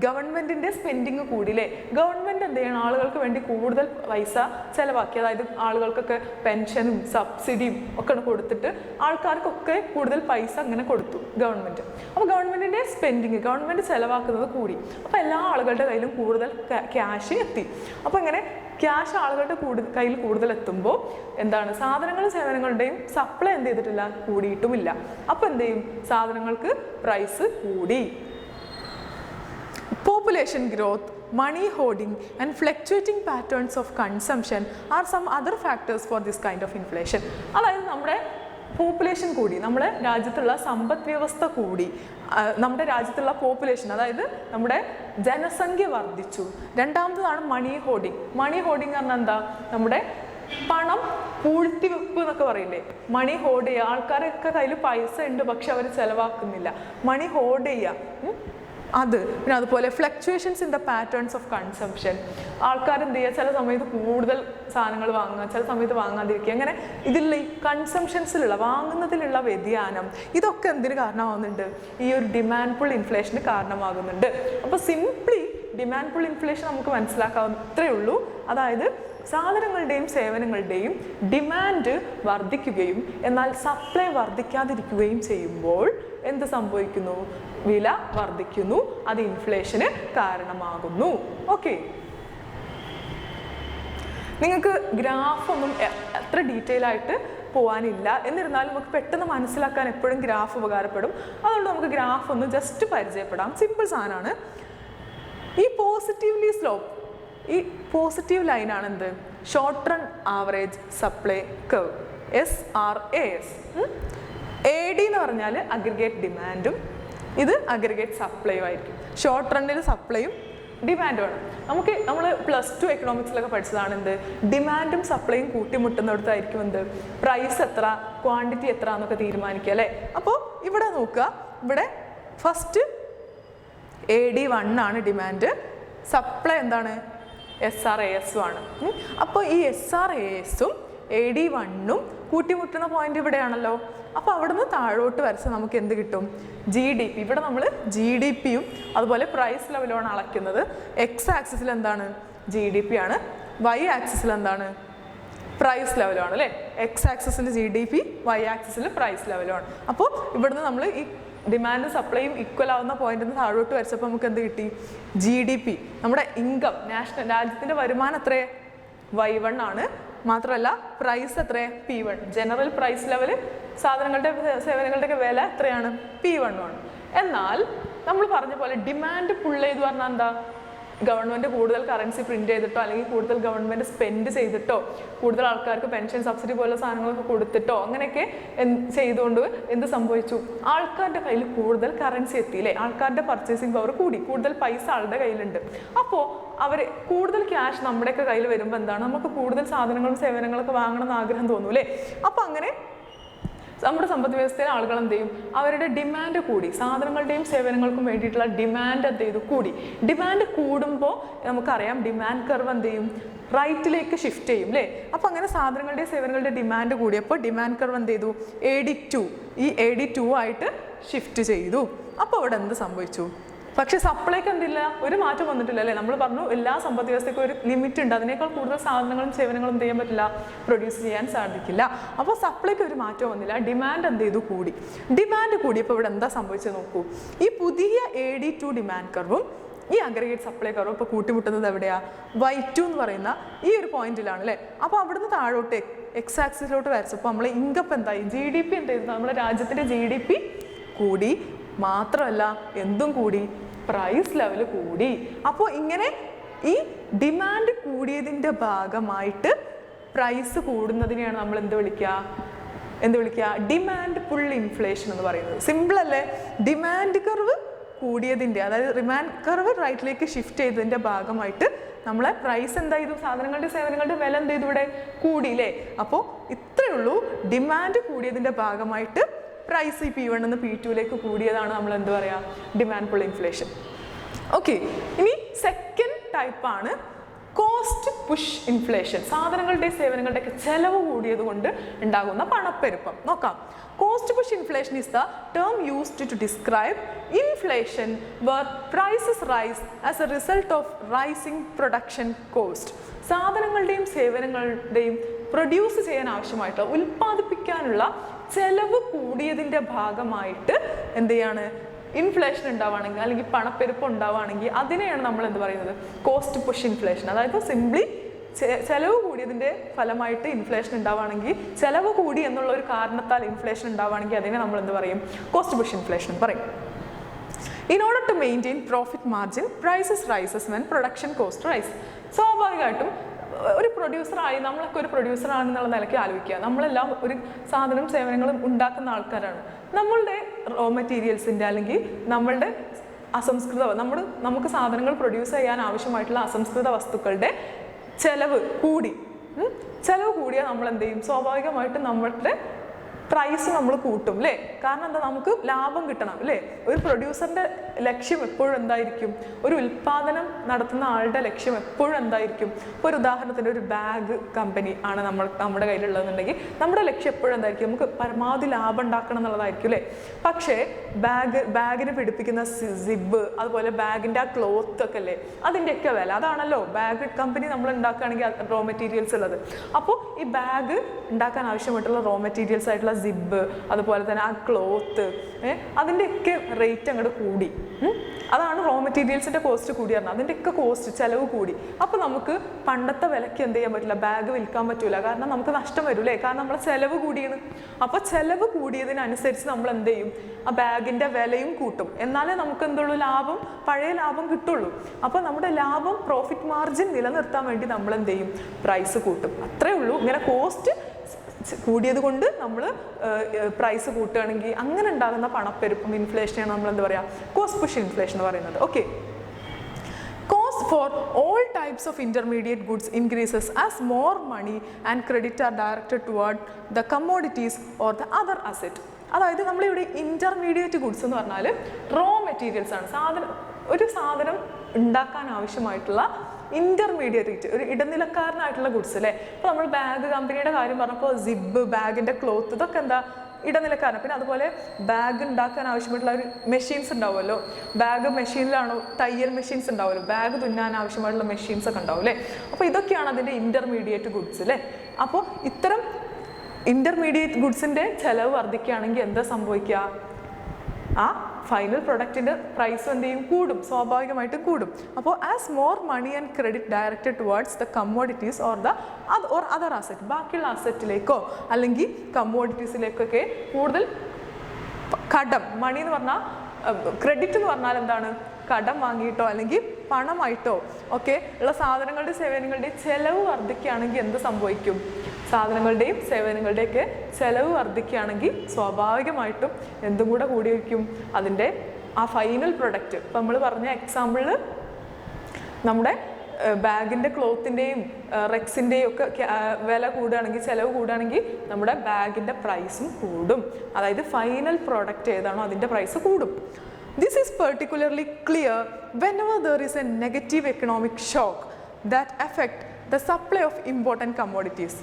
ഗവൺമെൻറ്റിൻ്റെ സ്പെൻഡിങ് കൂടിയില്ലേ? ഗവൺമെൻറ് എന്ത് ചെയ്യണം? ആളുകൾക്ക് വേണ്ടി കൂടുതൽ പൈസ ചിലവാക്കി. അതായത് ആളുകൾക്കൊക്കെ പെൻഷനും സബ്സിഡിയും ഒക്കെ കൊടുത്തിട്ട് ആൾക്കാർക്കൊക്കെ കൂടുതൽ പൈസ അങ്ങനെ കൊടുത്തു ഗവൺമെൻറ്. അപ്പോൾ ഗവൺമെൻറ്റിൻ്റെ സ്പെൻഡിങ്, ഗവൺമെൻറ് ചിലവാക്കുന്നത് കൂടി. അപ്പോൾ എല്ലാ ആളുകളുടെ കയ്യിലും കൂടുതൽ ക്യാഷ് എത്തി. അപ്പോൾ ഇങ്ങനെ ക്യാഷ് ആളുകളുടെ കയ്യിൽ കൂടുതൽ എത്തുമ്പോൾ എന്താണ്? സാധനങ്ങളും സേവനങ്ങളുടെയും സപ്ലൈ എന്ത് ചെയ്തിട്ടില്ല? കൂടിയിട്ടുമില്ല. അപ്പോൾ എന്ത് ചെയ്യും? സാധനങ്ങൾക്ക് പ്രൈസ് കൂടി. Population growth, money hoarding and fluctuating patterns of consumption are some other factors for this kind of inflation. അതായത് നമ്മുടെ പോപ്പുലേഷൻ കൂടി, നമ്മുടെ രാജ്യത്തുള്ള സമ്പദ് വ്യവസ്ഥ കൂടി, നമ്മുടെ രാജ്യത്തുള്ള പോപ്പുലേഷൻ അതായത് നമ്മുടെ ജനസംഖ്യ വർദ്ധിച്ചു. രണ്ടാമത്തതാണ് മണി ഹോർഡിങ്. മണി ഹോർഡിങ് പറഞ്ഞാൽ എന്താ? നമ്മുടെ പണം പൂഴ്ത്തിവെപ്പ് എന്നൊക്കെ പറയില്ലേ? മണി ഹോർഡ് ചെയ്യുക. ആൾക്കാരൊക്കെ കയ്യിൽ പൈസ ഉണ്ട്, പക്ഷെ അവർ ചിലവാക്കുന്നില്ല. മണി ഹോർഡ് ചെയ്യുക. അത് പിന്നെ അതുപോലെ fluctuations in the patterns of consumption. ആൾക്കാർ എന്ത് ചെയ്യുക? ചില സമയത്ത് കൂടുതൽ സാധനങ്ങൾ വാങ്ങുക, ചില സമയത്ത് വാങ്ങാതിരിക്കുക. അങ്ങനെ ഇതിലുള്ള ഈ കൺസംഷൻസിലുള്ള വാങ്ങുന്നതിലുള്ള വ്യതിയാനം, ഇതൊക്കെ എന്തിന് കാരണമാകുന്നുണ്ട്? ഈ ഒരു ഡിമാൻഡ് പുൾ ഇൻഫ്ലേഷന് കാരണമാകുന്നുണ്ട്. അപ്പോൾ സിംപ്ലി ഡിമാൻഡ് പുൾ ഇൻഫ്ലേഷൻ നമുക്ക് മനസ്സിലാക്കാവുന്നത്രേ ഉള്ളൂ. അതായത് സാധനങ്ങളുടെയും സേവനങ്ങളുടെയും ഡിമാൻഡ് വർദ്ധിക്കുകയും എന്നാൽ സപ്ലൈ വർദ്ധിക്കാതിരിക്കുകയും ചെയ്യുമ്പോൾ എന്ത് സംഭവിക്കുന്നു? വില വർദ്ധിക്കുന്നു. അത് ഇൻഫ്ലേഷന് കാരണമാകുന്നു. ഓക്കെ, നിങ്ങൾക്ക് ഗ്രാഫൊന്നും അത്ര ഡീറ്റെയിൽ ആയിട്ട് പോകാനില്ല, എന്നിരുന്നാലും നമുക്ക് പെട്ടെന്ന് മനസ്സിലാക്കാൻ എപ്പോഴും ഗ്രാഫ് ഉപകാരപ്പെടും. അതുകൊണ്ട് നമുക്ക് ഗ്രാഫ് ഒന്ന് ജസ്റ്റ് പരിചയപ്പെടാം. സിമ്പിൾ സാധനമാണ്. ഈ പോസിറ്റീവ്ലി സ്ലോപ്പ്, ഈ പോസിറ്റീവ് ലൈനാണ് എന്ത്? Short run average supply curve, SRAS. AD എന്ന് പറഞ്ഞാൽ അഗ്രിഗേറ്റ് ഡിമാൻഡും ഇത് അഗ്രിഗേറ്റ് സപ്ലൈയും ആയിരിക്കും. ഷോർട്ട് റണ്ണിൽ സപ്ലൈയും ഡിമാൻഡും ആണ്. നമ്മൾ +2 എക്കണോമിക്സിലൊക്കെ പഠിച്ചതാണ് എന്ത്? ഡിമാൻഡും സപ്ലൈയും കൂട്ടിമുട്ടുന്നിടത്തായിരിക്കും എന്ത്? പ്രൈസ് എത്ര, ക്വാണ്ടിറ്റി എത്ര എന്നൊക്കെ തീരുമാനിക്കുക അല്ലേ? അപ്പോൾ ഇവിടെ നോക്കുക, ഇവിടെ ഫസ്റ്റ് AD1 ആണ് ഡിമാൻഡ്, സപ്ലൈ എന്താണ്? SRAS ആണ്. അപ്പോൾ ഈ SRASഉം AD1ഉം കൂട്ടിമുട്ടുന്ന പോയിന്റ് ഇവിടെയാണല്ലോ. അപ്പോൾ അവിടെ നിന്ന് താഴോട്ട് വരച്ചാൽ നമുക്ക് എന്ത് കിട്ടും? GDP. ഇവിടെ നമ്മൾ GDPയും അതുപോലെ പ്രൈസ് ലെവലുമാണ് അളക്കുന്നത്. X ആക്സിസിൽ എന്താണ്? GDP ആണ്, Y ആക്സിസിൽ എന്താണ്? പ്രൈസ് ലെവലുമാണ് അല്ലേ? X ആക്സിസിൽ GDP, Y ആക്സിസിൽ പ്രൈസ് ലെവലുമാണ്. അപ്പോൾ ഇവിടുന്ന് നമ്മൾ ഈ ഡിമാൻഡും സപ്ലൈയും ഈക്വൽ ആവുന്ന പോയിന്റിൽ നിന്ന് താഴോട്ട് വരച്ചപ്പോൾ നമുക്ക് എന്ത് കിട്ടി? GDP. നമ്മുടെ ഇൻകം, രാജ്യത്തിൻ്റെ വരുമാനം എത്രയേ? Y1 ആണ്. മാത്രമല്ല പ്രൈസ് എത്രയേ? P1. ജനറൽ പ്രൈസ് ലെവൽ, സാധനങ്ങളുടെ സേവനങ്ങളുടെയൊക്കെ വില എത്രയാണ്? P1 ആണ്. എന്നാൽ നമ്മൾ പറഞ്ഞ പോലെ ഡിമാൻഡ് പുൾ ചെയ്ത് പറഞ്ഞാൽ എന്താ? ഗവൺമെൻറ് കൂടുതൽ കറൻസി പ്രിന്റ് ചെയ്തിട്ടോ അല്ലെങ്കിൽ കൂടുതൽ ഗവൺമെൻറ് സ്പെൻഡ് ചെയ്തിട്ടോ കൂടുതൽ ആൾക്കാർക്ക് പെൻഷൻ സബ്സിഡി പോലുള്ള സാധനങ്ങളൊക്കെ കൊടുത്തിട്ടോ അങ്ങനെയൊക്കെ ചെയ്തുകൊണ്ട് എന്ത് സംഭവിച്ചു? ആൾക്കാരുടെ കയ്യിൽ കൂടുതൽ കറൻസി എത്തിയില്ലേ? ആൾക്കാരുടെ പർച്ചേസിങ് പവർ കൂടി, കൂടുതൽ പൈസ ആളുടെ കയ്യിലുണ്ട്. അപ്പോൾ അവർ കൂടുതൽ ക്യാഷ് നമ്മുടെയൊക്കെ കയ്യിൽ വരുമ്പോൾ എന്താണ്? നമുക്ക് കൂടുതൽ സാധനങ്ങളും സേവനങ്ങളൊക്കെ വാങ്ങണം എന്ന് ആഗ്രഹം തോന്നും അല്ലേ? അപ്പോൾ അങ്ങനെ നമ്മുടെ സമ്പദ് വ്യവസ്ഥയിൽ ആളുകൾ എന്ത് ചെയ്യും? അവരുടെ ഡിമാൻഡ് കൂടി, സാധനങ്ങളുടെയും സേവനങ്ങൾക്കും വേണ്ടിയിട്ടുള്ള ഡിമാൻഡ് എന്ത് ചെയ്തു? കൂടി. ഡിമാൻഡ് കൂടുമ്പോൾ നമുക്കറിയാം ഡിമാൻഡ് കർവ് എന്ത് ചെയ്യും? റൈറ്റിലേക്ക് ഷിഫ്റ്റ് ചെയ്യും അല്ലേ? അപ്പോൾ അങ്ങനെ സാധനങ്ങളുടെയും സേവനങ്ങളുടെ ഡിമാൻഡ് കൂടിയപ്പോൾ ഡിമാൻഡ് കർവ് എന്ത് ചെയ്തു? AD2, ഈ AD2 ആയിട്ട് ഷിഫ്റ്റ് ചെയ്തു. അപ്പോൾ അവിടെ എന്ത് സംഭവിച്ചു? പക്ഷെ സപ്ലൈക്ക് എന്തില്ല, ഒരു മാറ്റം വന്നിട്ടില്ല അല്ലേ. നമ്മൾ പറഞ്ഞു എല്ലാ സമ്പദ് വ്യവസ്ഥയ്ക്കും ഒരു ലിമിറ്റ് ഉണ്ട്, അതിനേക്കാൾ കൂടുതൽ സാധനങ്ങളും സേവനങ്ങളും എന്ത് ചെയ്യാൻ പറ്റില്ല, പ്രൊഡ്യൂസ് ചെയ്യാൻ സാധിക്കില്ല. അപ്പോൾ സപ്ലൈക്ക് ഒരു മാറ്റം വന്നില്ല, ഡിമാൻഡ് എന്ത് ചെയ്തു, കൂടി. ഡിമാൻഡ് കൂടിയപ്പോൾ ഇവിടെ എന്താ സംഭവിച്ചത് നോക്കൂ. ഈ പുതിയ AD2 ഡിമാൻഡ് കർവും ഈ അഗ്രഗേറ്റ് സപ്ലൈ കർവ് ഇപ്പോൾ കൂട്ടിമുട്ടുന്നത് എവിടെയാ, Y2 എന്ന് പറയുന്ന ഈ ഒരു പോയിന്റിലാണ് അല്ലേ. അപ്പോൾ അവിടുന്ന് താഴോട്ട് എക്സ് ആക്സിസിലോട്ട് വരച്ചപ്പോൾ നമ്മൾ ഇൻകം എന്തായി, GDP എന്തായിരുന്നു, നമ്മുടെ രാജ്യത്തിൻ്റെ GDP കൂടി. മാത്രമല്ല എന്തും കൂടി, പ്രൈസ് ലെവൽ കൂടി. അപ്പോൾ ഇങ്ങനെ ഈ ഡിമാൻഡ് കൂടിയതിൻ്റെ ഭാഗമായിട്ട് പ്രൈസ് കൂടുന്നതിനെയാണ് നമ്മൾ എന്ത് വിളിക്കുക, ഡിമാൻഡ് പുൾ ഇൻഫ്ലേഷൻ എന്ന് പറയുന്നത്. സിമ്പിൾ അല്ലേ. ഡിമാൻഡ് കർവ് കൂടിയതിൻ്റെ, അതായത് ഡിമാൻഡ് കർവ് റൈറ്റിലേക്ക് ഷിഫ്റ്റ് ചെയ്തതിൻ്റെ ഭാഗമായിട്ട് നമ്മളെ പ്രൈസ് എന്താ ചെയ്തു, സാധനങ്ങളുടെ സേവനങ്ങളുടെ വില എന്ത് ചെയ്തു, ഇവിടെ കൂടിയില്ലേ. അപ്പോൾ ഇത്രയേ ഉള്ളൂ, ഡിമാൻഡ് കൂടിയതിൻ്റെ ഭാഗമായിട്ട് പ്രൈസ് P1 നിന്ന് P2ലേക്ക് കൂടിയതാണ് നമ്മൾ എന്ത് പറയുക, ഡിമാൻഡ് പുൾ ഇൻഫ്ലേഷൻ. ഓക്കെ, ഇനി സെക്കൻഡ് ടൈപ്പാണ് കോസ്റ്റ് പുഷ് ഇൻഫ്ലേഷൻ. സാധനങ്ങളുടെയും സേവനങ്ങളുടെയൊക്കെ ചെലവ് കൂടിയത് കൊണ്ട് ഉണ്ടാകുന്ന പണപ്പെരുപ്പം. നോക്കാം. Cost push inflation is the term used to describe inflation where prices rise as a result of rising production cost. സാധനങ്ങളുടെയും സേവനങ്ങളുടെയും പ്രൊഡ്യൂസ് ചെയ്യാൻ ആവശ്യമായിട്ടുള്ള, ഉൽപ്പാദിപ്പിക്കാനുള്ള ചെലവ് കൂടിയതിൻ്റെ ഭാഗമായിട്ട് എന്ത് ചെയ്യാണ്, ഇൻഫ്ലേഷൻ ഉണ്ടാവുകയാണെങ്കിൽ അല്ലെങ്കിൽ പണപ്പെരുപ്പം ഉണ്ടാവുകയാണെങ്കിൽ അതിനെയാണ് നമ്മൾ എന്ത് പറയുന്നത്, കോസ്റ്റ് പുഷ് ഇൻഫ്ലേഷൻ. അതായത് സിംപ്ലി ചെലവ് കൂടിയതിൻ്റെ ഫലമായിട്ട് ഇൻഫ്ലേഷൻ ഉണ്ടാവുകയാണെങ്കിൽ, ചെലവ് കൂടി എന്നുള്ള ഒരു കാരണത്താൽ ഇൻഫ്ലേഷൻ ഉണ്ടാവുകയാണെങ്കിൽ അതിനെ നമ്മൾ എന്ത് പറയും, കോസ്റ്റ് പുഷ് ഇൻഫ്ലേഷൻ എന്ന് പറയും. In order to maintain profit margin, prices rises when production cost rise. സ്വാഭാവികമായിട്ടും ഒരു പ്രൊഡ്യൂസറായി, നമ്മളൊക്കെ ഒരു പ്രൊഡ്യൂസറാണെന്നുള്ള നിലയ്ക്ക് ആലോചിക്കുക. നമ്മളെല്ലാം ഒരു സാധനം സേവനങ്ങളും ഉണ്ടാക്കുന്ന ആൾക്കാരാണ്. നമ്മളുടെ റോ മെറ്റീരിയൽസിൻ്റെ അല്ലെങ്കിൽ നമ്മളുടെ നമുക്ക് സാധനങ്ങൾ പ്രൊഡ്യൂസ് ചെയ്യാൻ ആവശ്യമായിട്ടുള്ള അസംസ്കൃത വസ്തുക്കളുടെ ചെലവ് കൂടിയാൽ നമ്മൾ എന്ത് ചെയ്യും, സ്വാഭാവികമായിട്ടും നമ്മളുടെ പ്രൈസ് നമ്മൾ കൂട്ടും അല്ലേ. കാരണം എന്താ, നമുക്ക് ലാഭം കിട്ടണം അല്ലേ. ഒരു പ്രൊഡ്യൂസറിൻ്റെ ലക്ഷ്യം എപ്പോഴും എന്തായിരിക്കും, ഒരു ഉൽപ്പാദനം നടത്തുന്ന ആളുടെ ലക്ഷ്യം എപ്പോഴും എന്തായിരിക്കും. ഇപ്പോൾ ഒരു ഉദാഹരണത്തിന് ഒരു ബാഗ് കമ്പനി ആണ് നമ്മുടെ കയ്യിലുള്ളതെന്നുണ്ടെങ്കിൽ നമ്മുടെ ലക്ഷ്യം എപ്പോഴും എന്തായിരിക്കും, നമുക്ക് പരമാവധി ലാഭം ഉണ്ടാക്കണം എന്നുള്ളതായിരിക്കും അല്ലേ. പക്ഷേ ബാഗിന് പിടിപ്പിക്കുന്ന സിബ്, അതുപോലെ ബാഗിൻ്റെ ആ ക്ലോത്ത് ഒക്കെ അല്ലേ, അതിൻ്റെയൊക്കെ വില, അതാണല്ലോ ബാഗ് കമ്പനി നമ്മൾ ഉണ്ടാക്കുകയാണെങ്കിൽ റോ മെറ്റീരിയൽസ് ഉള്ളത്. അപ്പോൾ ഈ ബാഗ് ഉണ്ടാക്കാൻ ആവശ്യമായിട്ടുള്ള റോ മെറ്റീരിയൽസ് ആയിട്ടുള്ള സിബ്, അതുപോലെ തന്നെ ആ ക്ലോത്ത്, അതിൻ്റെയൊക്കെ റേറ്റ് അങ്ങോട്ട് കൂടി. അതാണ് റോ മെറ്റീരിയൽസിൻ്റെ കോസ്റ്റ് കൂടി പറഞ്ഞാൽ, അതിൻ്റെയൊക്കെ കോസ്റ്റ് ചിലവ് കൂടി. അപ്പോൾ നമുക്ക് പണ്ടത്തെ വിലയ്ക്ക് എന്ത് ചെയ്യാൻ പറ്റില്ല, ബാഗ് വിൽക്കാൻ പറ്റില്ല. കാരണം നമുക്ക് നഷ്ടം വരില്ലേ, കാരണം നമ്മളെ ചിലവ് കൂടിയാണ്. അപ്പോൾ ചിലവ് കൂടിയതിനനുസരിച്ച് നമ്മൾ എന്ത് ചെയ്യും, ആ ബാഗിൻ്റെ വിലയും കൂട്ടും. എന്നാലേ നമുക്ക് എന്തുള്ളൂ, പഴയ ലാഭം കിട്ടുള്ളൂ. അപ്പോൾ നമ്മുടെ ലാഭം, പ്രോഫിറ്റ് മാർജിൻ നിലനിർത്താൻ വേണ്ടി നമ്മൾ എന്ത് ചെയ്യും, പ്രൈസ് കൂട്ടും. അത്രേ ഉള്ളൂ. ഇങ്ങനെ കോസ്റ്റ് കൂടിയത് കൊണ്ട് നമ്മൾ പ്രൈസ് കൂട്ടുകയാണെങ്കിൽ അങ്ങനെ ഉണ്ടാകുന്ന പണപ്പെരുപ്പം, ഇൻഫ്ലേഷനാണ് നമ്മൾ എന്ത് പറയുക, കോസ്റ്റ് പുഷ് ഇൻഫ്ലേഷൻ എന്ന് പറയുന്നത്. Okay, cost for all types of intermediate goods increases as more money and credit are directed toward the commodities or the other asset. അതായത് നമ്മളിവിടെ ഇന്റർമീഡിയറ്റ് ഗുഡ്സ് എന്ന് പറഞ്ഞാൽ റോ മെറ്റീരിയൽസ് ആണ്. ഒരു സാധനം ഉണ്ടാക്കാൻ ആവശ്യമായിട്ടുള്ള ഇന്റർമീഡിയറ്റ്, ഒരു ഇടനിലക്കാരനായിട്ടുള്ള ഗുഡ്സ് അല്ലേ. ഇപ്പോൾ നമ്മൾ ബാഗ് കമ്പനിയുടെ കാര്യം പറഞ്ഞപ്പോൾ സിബ്, ബാഗിൻ്റെ ക്ലോത്ത്, ഇതൊക്കെ എന്താ, ഇടനിലക്കാരൻ. പിന്നെ അതുപോലെ ബാഗ് ഉണ്ടാക്കാൻ ആവശ്യമായിട്ടുള്ള ഒരു മെഷീൻസ് ഉണ്ടാവുമല്ലോ, ബാഗ് മെഷീനിലാണോ, തയ്യൽ മെഷീൻസ് ഉണ്ടാവുമല്ലോ, ബാഗ് തുന്നാൻ ആവശ്യമായിട്ടുള്ള മെഷീൻസ് ഒക്കെ ഉണ്ടാവും അല്ലേ. അപ്പോൾ ഇതൊക്കെയാണ് അതിൻ്റെ ഇന്റർമീഡിയറ്റ് ഗുഡ്സ് അല്ലേ. അപ്പോൾ ഇത്തരം ഇന്റർമീഡിയറ്റ് ഗുഡ്സിൻ്റെ ചിലവ് വർദ്ധിക്കുകയാണെങ്കിൽ എന്താ സംഭവിക്കുക, ആ ഫൈനൽ പ്രൊഡക്റ്റിൻ്റെ പ്രൈസ് എന്ത് ചെയ്യും, കൂടും, സ്വാഭാവികമായിട്ടും കൂടും. അപ്പോൾ as more money and credit directed towards the commodities or other asset, ബാക്കിയുള്ള അസറ്റിലേക്കോ അല്ലെങ്കിൽ കമ്മോഡിറ്റീസിലേക്കൊക്കെ കൂടുതൽ കടം, മണി എന്ന് പറഞ്ഞാൽ, ക്രെഡിറ്റ് എന്ന് പറഞ്ഞാൽ എന്താണ്, കടം വാങ്ങിയിട്ടോ അല്ലെങ്കിൽ പണമായിട്ടോ ഒക്കെ ഉള്ള സാധനങ്ങളുടെയും സേവനങ്ങളുടെയും ചെലവ് വർദ്ധിക്കുകയാണെങ്കിൽ എന്ത് സംഭവിക്കും, സാധനങ്ങളുടെയും സേവനങ്ങളുടെയൊക്കെ ചെലവ് വർദ്ധിക്കുകയാണെങ്കിൽ സ്വാഭാവികമായിട്ടും എന്തും കൂടെ കൂടി വയ്ക്കും, അതിൻ്റെ ആ ഫൈനൽ പ്രൊഡക്റ്റ്. ഇപ്പം നമ്മൾ പറഞ്ഞ എക്സാമ്പിളിൽ നമ്മുടെ ബാഗിൻ്റെ ക്ലോത്തിൻ്റെയും റെക്സിൻ്റെയും ഒക്കെ വില കൂടുകയാണെങ്കിൽ, ചിലവ് കൂടുകയാണെങ്കിൽ നമ്മുടെ ബാഗിൻ്റെ പ്രൈസും കൂടും. അതായത് ഫൈനൽ പ്രോഡക്റ്റ് ഏതാണോ അതിൻ്റെ പ്രൈസ് കൂടും. This is particularly clear whenever there is a negative economic shock that affect the supply of important commodities.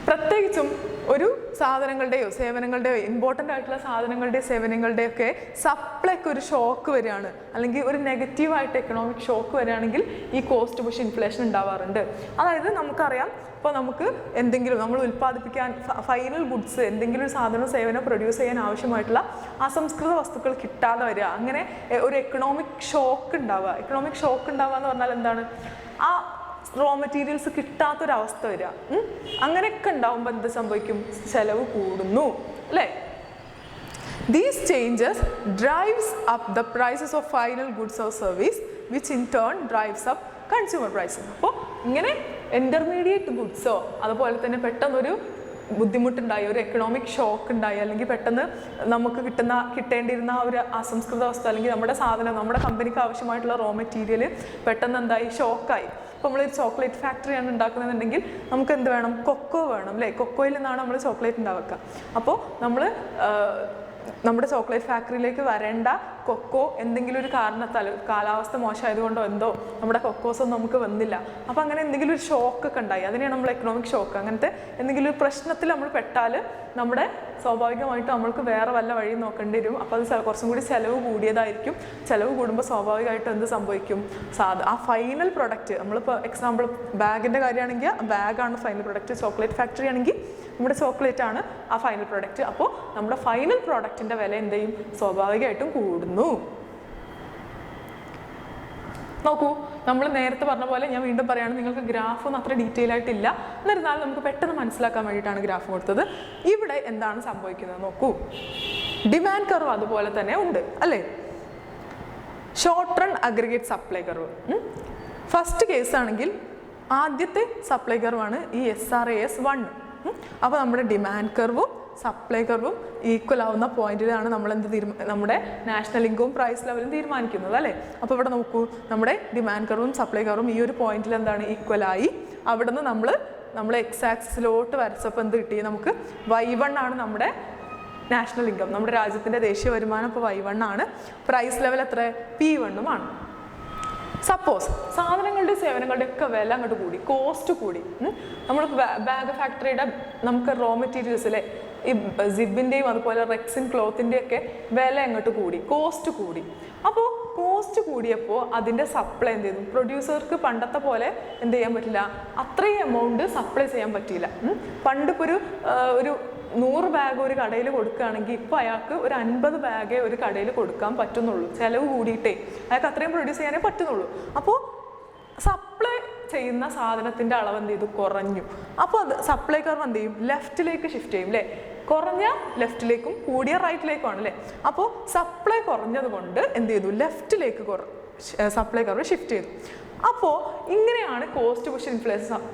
പ്രത്യേകിച്ചും ഒരു സാധനങ്ങളുടെയോ സേവനങ്ങളുടെയോ ഇമ്പോർട്ടൻ്റ് ആയിട്ടുള്ള സാധനങ്ങളുടെയോ സേവനങ്ങളുടെയോ ഒക്കെ സപ്ലൈക്ക് ഒരു ഷോക്ക് വരികയാണ്, അല്ലെങ്കിൽ ഒരു നെഗറ്റീവായിട്ട് എക്കണോമിക് ഷോക്ക് വരികയാണെങ്കിൽ ഈ കോസ്റ്റ് പുഷ് ഇൻഫ്ലേഷൻ ഉണ്ടാവാറുണ്ട്. അതായത് നമുക്കറിയാം, ഇപ്പോൾ നമുക്ക് എന്തെങ്കിലും നമ്മൾ ഉൽപ്പാദിപ്പിക്കാൻ ഫൈനൽ ഗുഡ്സ് എന്തെങ്കിലും ഒരു സാധനം സേവനം പ്രൊഡ്യൂസ് ചെയ്യാൻ ആവശ്യമായിട്ടുള്ള അസംസ്കൃത വസ്തുക്കൾ കിട്ടാതെ വരിക, അങ്ങനെ ഒരു എക്കണോമിക് ഷോക്ക് ഉണ്ടാവുക. എക്കണോമിക് ഷോക്ക് ഉണ്ടാവുക എന്ന് പറഞ്ഞാൽ എന്താണ്? ആ റോ മെറ്റീരിയൽസ് കിട്ടാത്തൊരവസ്ഥ വരിക. അങ്ങനെയൊക്കെ ഉണ്ടാവുമ്പോൾ എന്ത് സംഭവിക്കും? ചെലവ് കൂടുന്നു അല്ലേ? These changes drives up the prices of final goods or service, which in turn drives up consumer prices. അപ്പോൾ ഇങ്ങനെ ഇന്റർമീഡിയറ്റ് ഗുഡ്സോ അതുപോലെ തന്നെ പെട്ടെന്നൊരു ബുദ്ധിമുട്ടുണ്ടായി, ഒരു എക്കണോമിക് ഷോക്ക് ഉണ്ടായി, അല്ലെങ്കിൽ പെട്ടെന്ന് നമുക്ക് കിട്ടേണ്ടിയിരുന്ന ആ ഒരു അസംസ്കൃത വസ്തു അല്ലെങ്കിൽ നമ്മുടെ സാധനം, നമ്മുടെ കമ്പനിക്ക് ആവശ്യമായിട്ടുള്ള റോ മെറ്റീരിയൽ പെട്ടെന്ന് എന്തായി? ഷോക്കായി. ഇപ്പോൾ നമ്മളൊരു ചോക്ലേറ്റ് ഫാക്ടറിയാണ് ഉണ്ടാക്കുന്നതെന്നുണ്ടെങ്കിൽ നമുക്ക് എന്ത് വേണം? കൊക്കോ വേണം അല്ലേ? കൊക്കോയിൽ നിന്നാണ് നമ്മൾ ചോക്ലേറ്റ് ഉണ്ടാക്കുക. അപ്പോൾ നമ്മൾ നമ്മുടെ ചോക്ലേറ്റ് ഫാക്ടറിയിലേക്ക് വരേണ്ട കൊക്കോ എന്തെങ്കിലും ഒരു കാരണത്താൽ, കാലാവസ്ഥ മോശമായതുകൊണ്ടോ എന്തോ നമ്മുടെ കൊക്കോസ് ഒന്നും നമുക്ക് വന്നില്ല. അപ്പോൾ അങ്ങനെ എന്തെങ്കിലും ഒരു ഷോക്കൊക്കെ ഉണ്ടായി, അതിനെയാണ് നമ്മൾ എക്കണോമിക് ഷോക്ക്. അങ്ങനത്തെ എന്തെങ്കിലും ഒരു പ്രശ്നത്തിൽ നമ്മൾ പെട്ടാൽ നമ്മുടെ സ്വാഭാവികമായിട്ടും നമ്മൾക്ക് വേറെ വല്ല വഴി നോക്കേണ്ടി വരും. അപ്പോൾ അത് കുറച്ചും കൂടി ചിലവ് കൂടിയതായിരിക്കും. ചിലവ് കൂടുമ്പോൾ സ്വാഭാവികമായിട്ടും എന്ത് സംഭവിക്കും? ആ ഫൈനൽ പ്രൊഡക്റ്റ്, നമ്മളിപ്പോൾ എക്സാമ്പിൾ ബാഗിൻ്റെ കാര്യമാണെങ്കിൽ ബാഗാണ് ഫൈനൽ പ്രൊഡക്റ്റ്, ചോക്ലേറ്റ് ഫാക്ടറി ആണെങ്കിൽ നമ്മുടെ ചോക്ലേറ്റ് ആണ് ആ ഫൈനൽ പ്രൊഡക്റ്റ്. അപ്പോൾ നമ്മുടെ ഫൈനൽ പ്രോഡക്റ്റിൻ്റെ വില എന്ത് ചെയ്യും? സ്വാഭാവികമായിട്ടും കൂടുന്നു. നോക്കൂ, നമ്മൾ നേരത്തെ പറഞ്ഞ പോലെ ഞാൻ വീണ്ടും പറയുകയാണ്, നിങ്ങൾക്ക് ഗ്രാഫൊന്നും അത്ര ഡീറ്റെയിൽ ആയിട്ടില്ല, എന്നിരുന്നാലും നമുക്ക് പെട്ടെന്ന് മനസ്സിലാക്കാൻ വേണ്ടിയിട്ടാണ് ഗ്രാഫ് കൊടുത്തത്. ഇവിടെ എന്താണ് സംഭവിക്കുന്നത് നോക്കൂ. ഡിമാൻഡ് കർവ് അതുപോലെ തന്നെ ഉണ്ട് അല്ലേ? Short run aggregate supply curve. First case ആണെങ്കിൽ ആദ്യത്തെ സപ്ലൈ കർവാണ് ഈ SRAS 1. അപ്പോൾ നമ്മുടെ ഡിമാൻഡ് കർവും സപ്ലൈ കർവും ഈക്വൽ ആവുന്ന പോയിന്റിലാണ് നമ്മൾ നമ്മുടെ നാഷണൽ ഇൻകം പ്രൈസ് ലെവലും തീരുമാനിക്കുന്നത് അല്ലേ? അപ്പോൾ ഇവിടെ നോക്കൂ, നമ്മുടെ ഡിമാൻഡ് കർവും സപ്ലൈ കർവും ഈ ഒരു പോയിന്റിൽ എന്താണ്? ഈക്വലായി. അവിടെ നിന്ന് നമ്മൾ എക്സ് ആക്സിസിലോട്ട് വരച്ചപ്പോൾ എന്ത് കിട്ടി? നമുക്ക് Y1 ആണ് നമ്മുടെ നാഷണൽ ഇൻകം, നമ്മുടെ രാജ്യത്തിൻ്റെ ദേശീയ വരുമാനം. ഇപ്പോൾ Y1 ആണ്. പ്രൈസ് ലെവൽ എത്ര? P1 ആണ്. സപ്പോസ് സാധനങ്ങളുടെ സേവനങ്ങളുടെ ഒക്കെ വില അങ്ങോട്ട് കൂടി, കോസ്റ്റ് കൂടി. നമ്മൾ ബാഗ് ഫാക്ടറിയുടെ നമുക്ക് റോ മെറ്റീരിയൽസ് അല്ലേ, ഈ സിബിൻ്റെയും അതുപോലെ റെക്സിൻ ക്ലോത്തിൻ്റെ ഒക്കെ വില അങ്ങോട്ട് കൂടി, കോസ്റ്റ് കൂടി. അപ്പോൾ കോസ്റ്റ് കൂടിയപ്പോൾ അതിൻ്റെ സപ്ലൈ എന്ത് ചെയ്തു? പ്രൊഡ്യൂസർക്ക് പണ്ടത്തെ പോലെ എന്ത് ചെയ്യാൻ പറ്റില്ല, അത്രയും എമൗണ്ട് സപ്ലൈ ചെയ്യാൻ പറ്റിയില്ല. പണ്ട് ഇപ്പോൾ ഒരു 100 ബാഗ് ഒരു കടയിൽ കൊടുക്കുകയാണെങ്കിൽ ഇപ്പോൾ അയാൾക്ക് ഒരു 50 ബാഗേ ഒരു കടയിൽ കൊടുക്കാൻ പറ്റുന്നുള്ളൂ. ചിലവ് കൂടിയിട്ടേ അയാൾക്ക് അത്രയും പ്രൊഡ്യൂസ് ചെയ്യാനേ പറ്റുന്നുള്ളൂ. അപ്പോൾ സപ്ലൈ ചെയ്യുന്ന സാധനത്തിൻ്റെ അളവ് എന്ത് ചെയ്തു? കുറഞ്ഞു. അപ്പോൾ അത് സപ്ലൈ കർവ് എന്ത് ചെയ്യും? ലെഫ്റ്റിലേക്ക് ഷിഫ്റ്റ് ചെയ്യും അല്ലേ? കുറഞ്ഞ ലെഫ്റ്റിലേക്കും കൂടിയ റൈറ്റിലേക്കുമാണ് അല്ലേ? അപ്പോൾ സപ്ലൈ കുറഞ്ഞത് കൊണ്ട് എന്ത് ചെയ്തു? ലെഫ്റ്റിലേക്ക് സപ്ലൈ കർവ് ഷിഫ്റ്റ് ചെയ്തു. അപ്പോൾ ഇങ്ങനെയാണ് കോസ്റ്റ് പുഷ്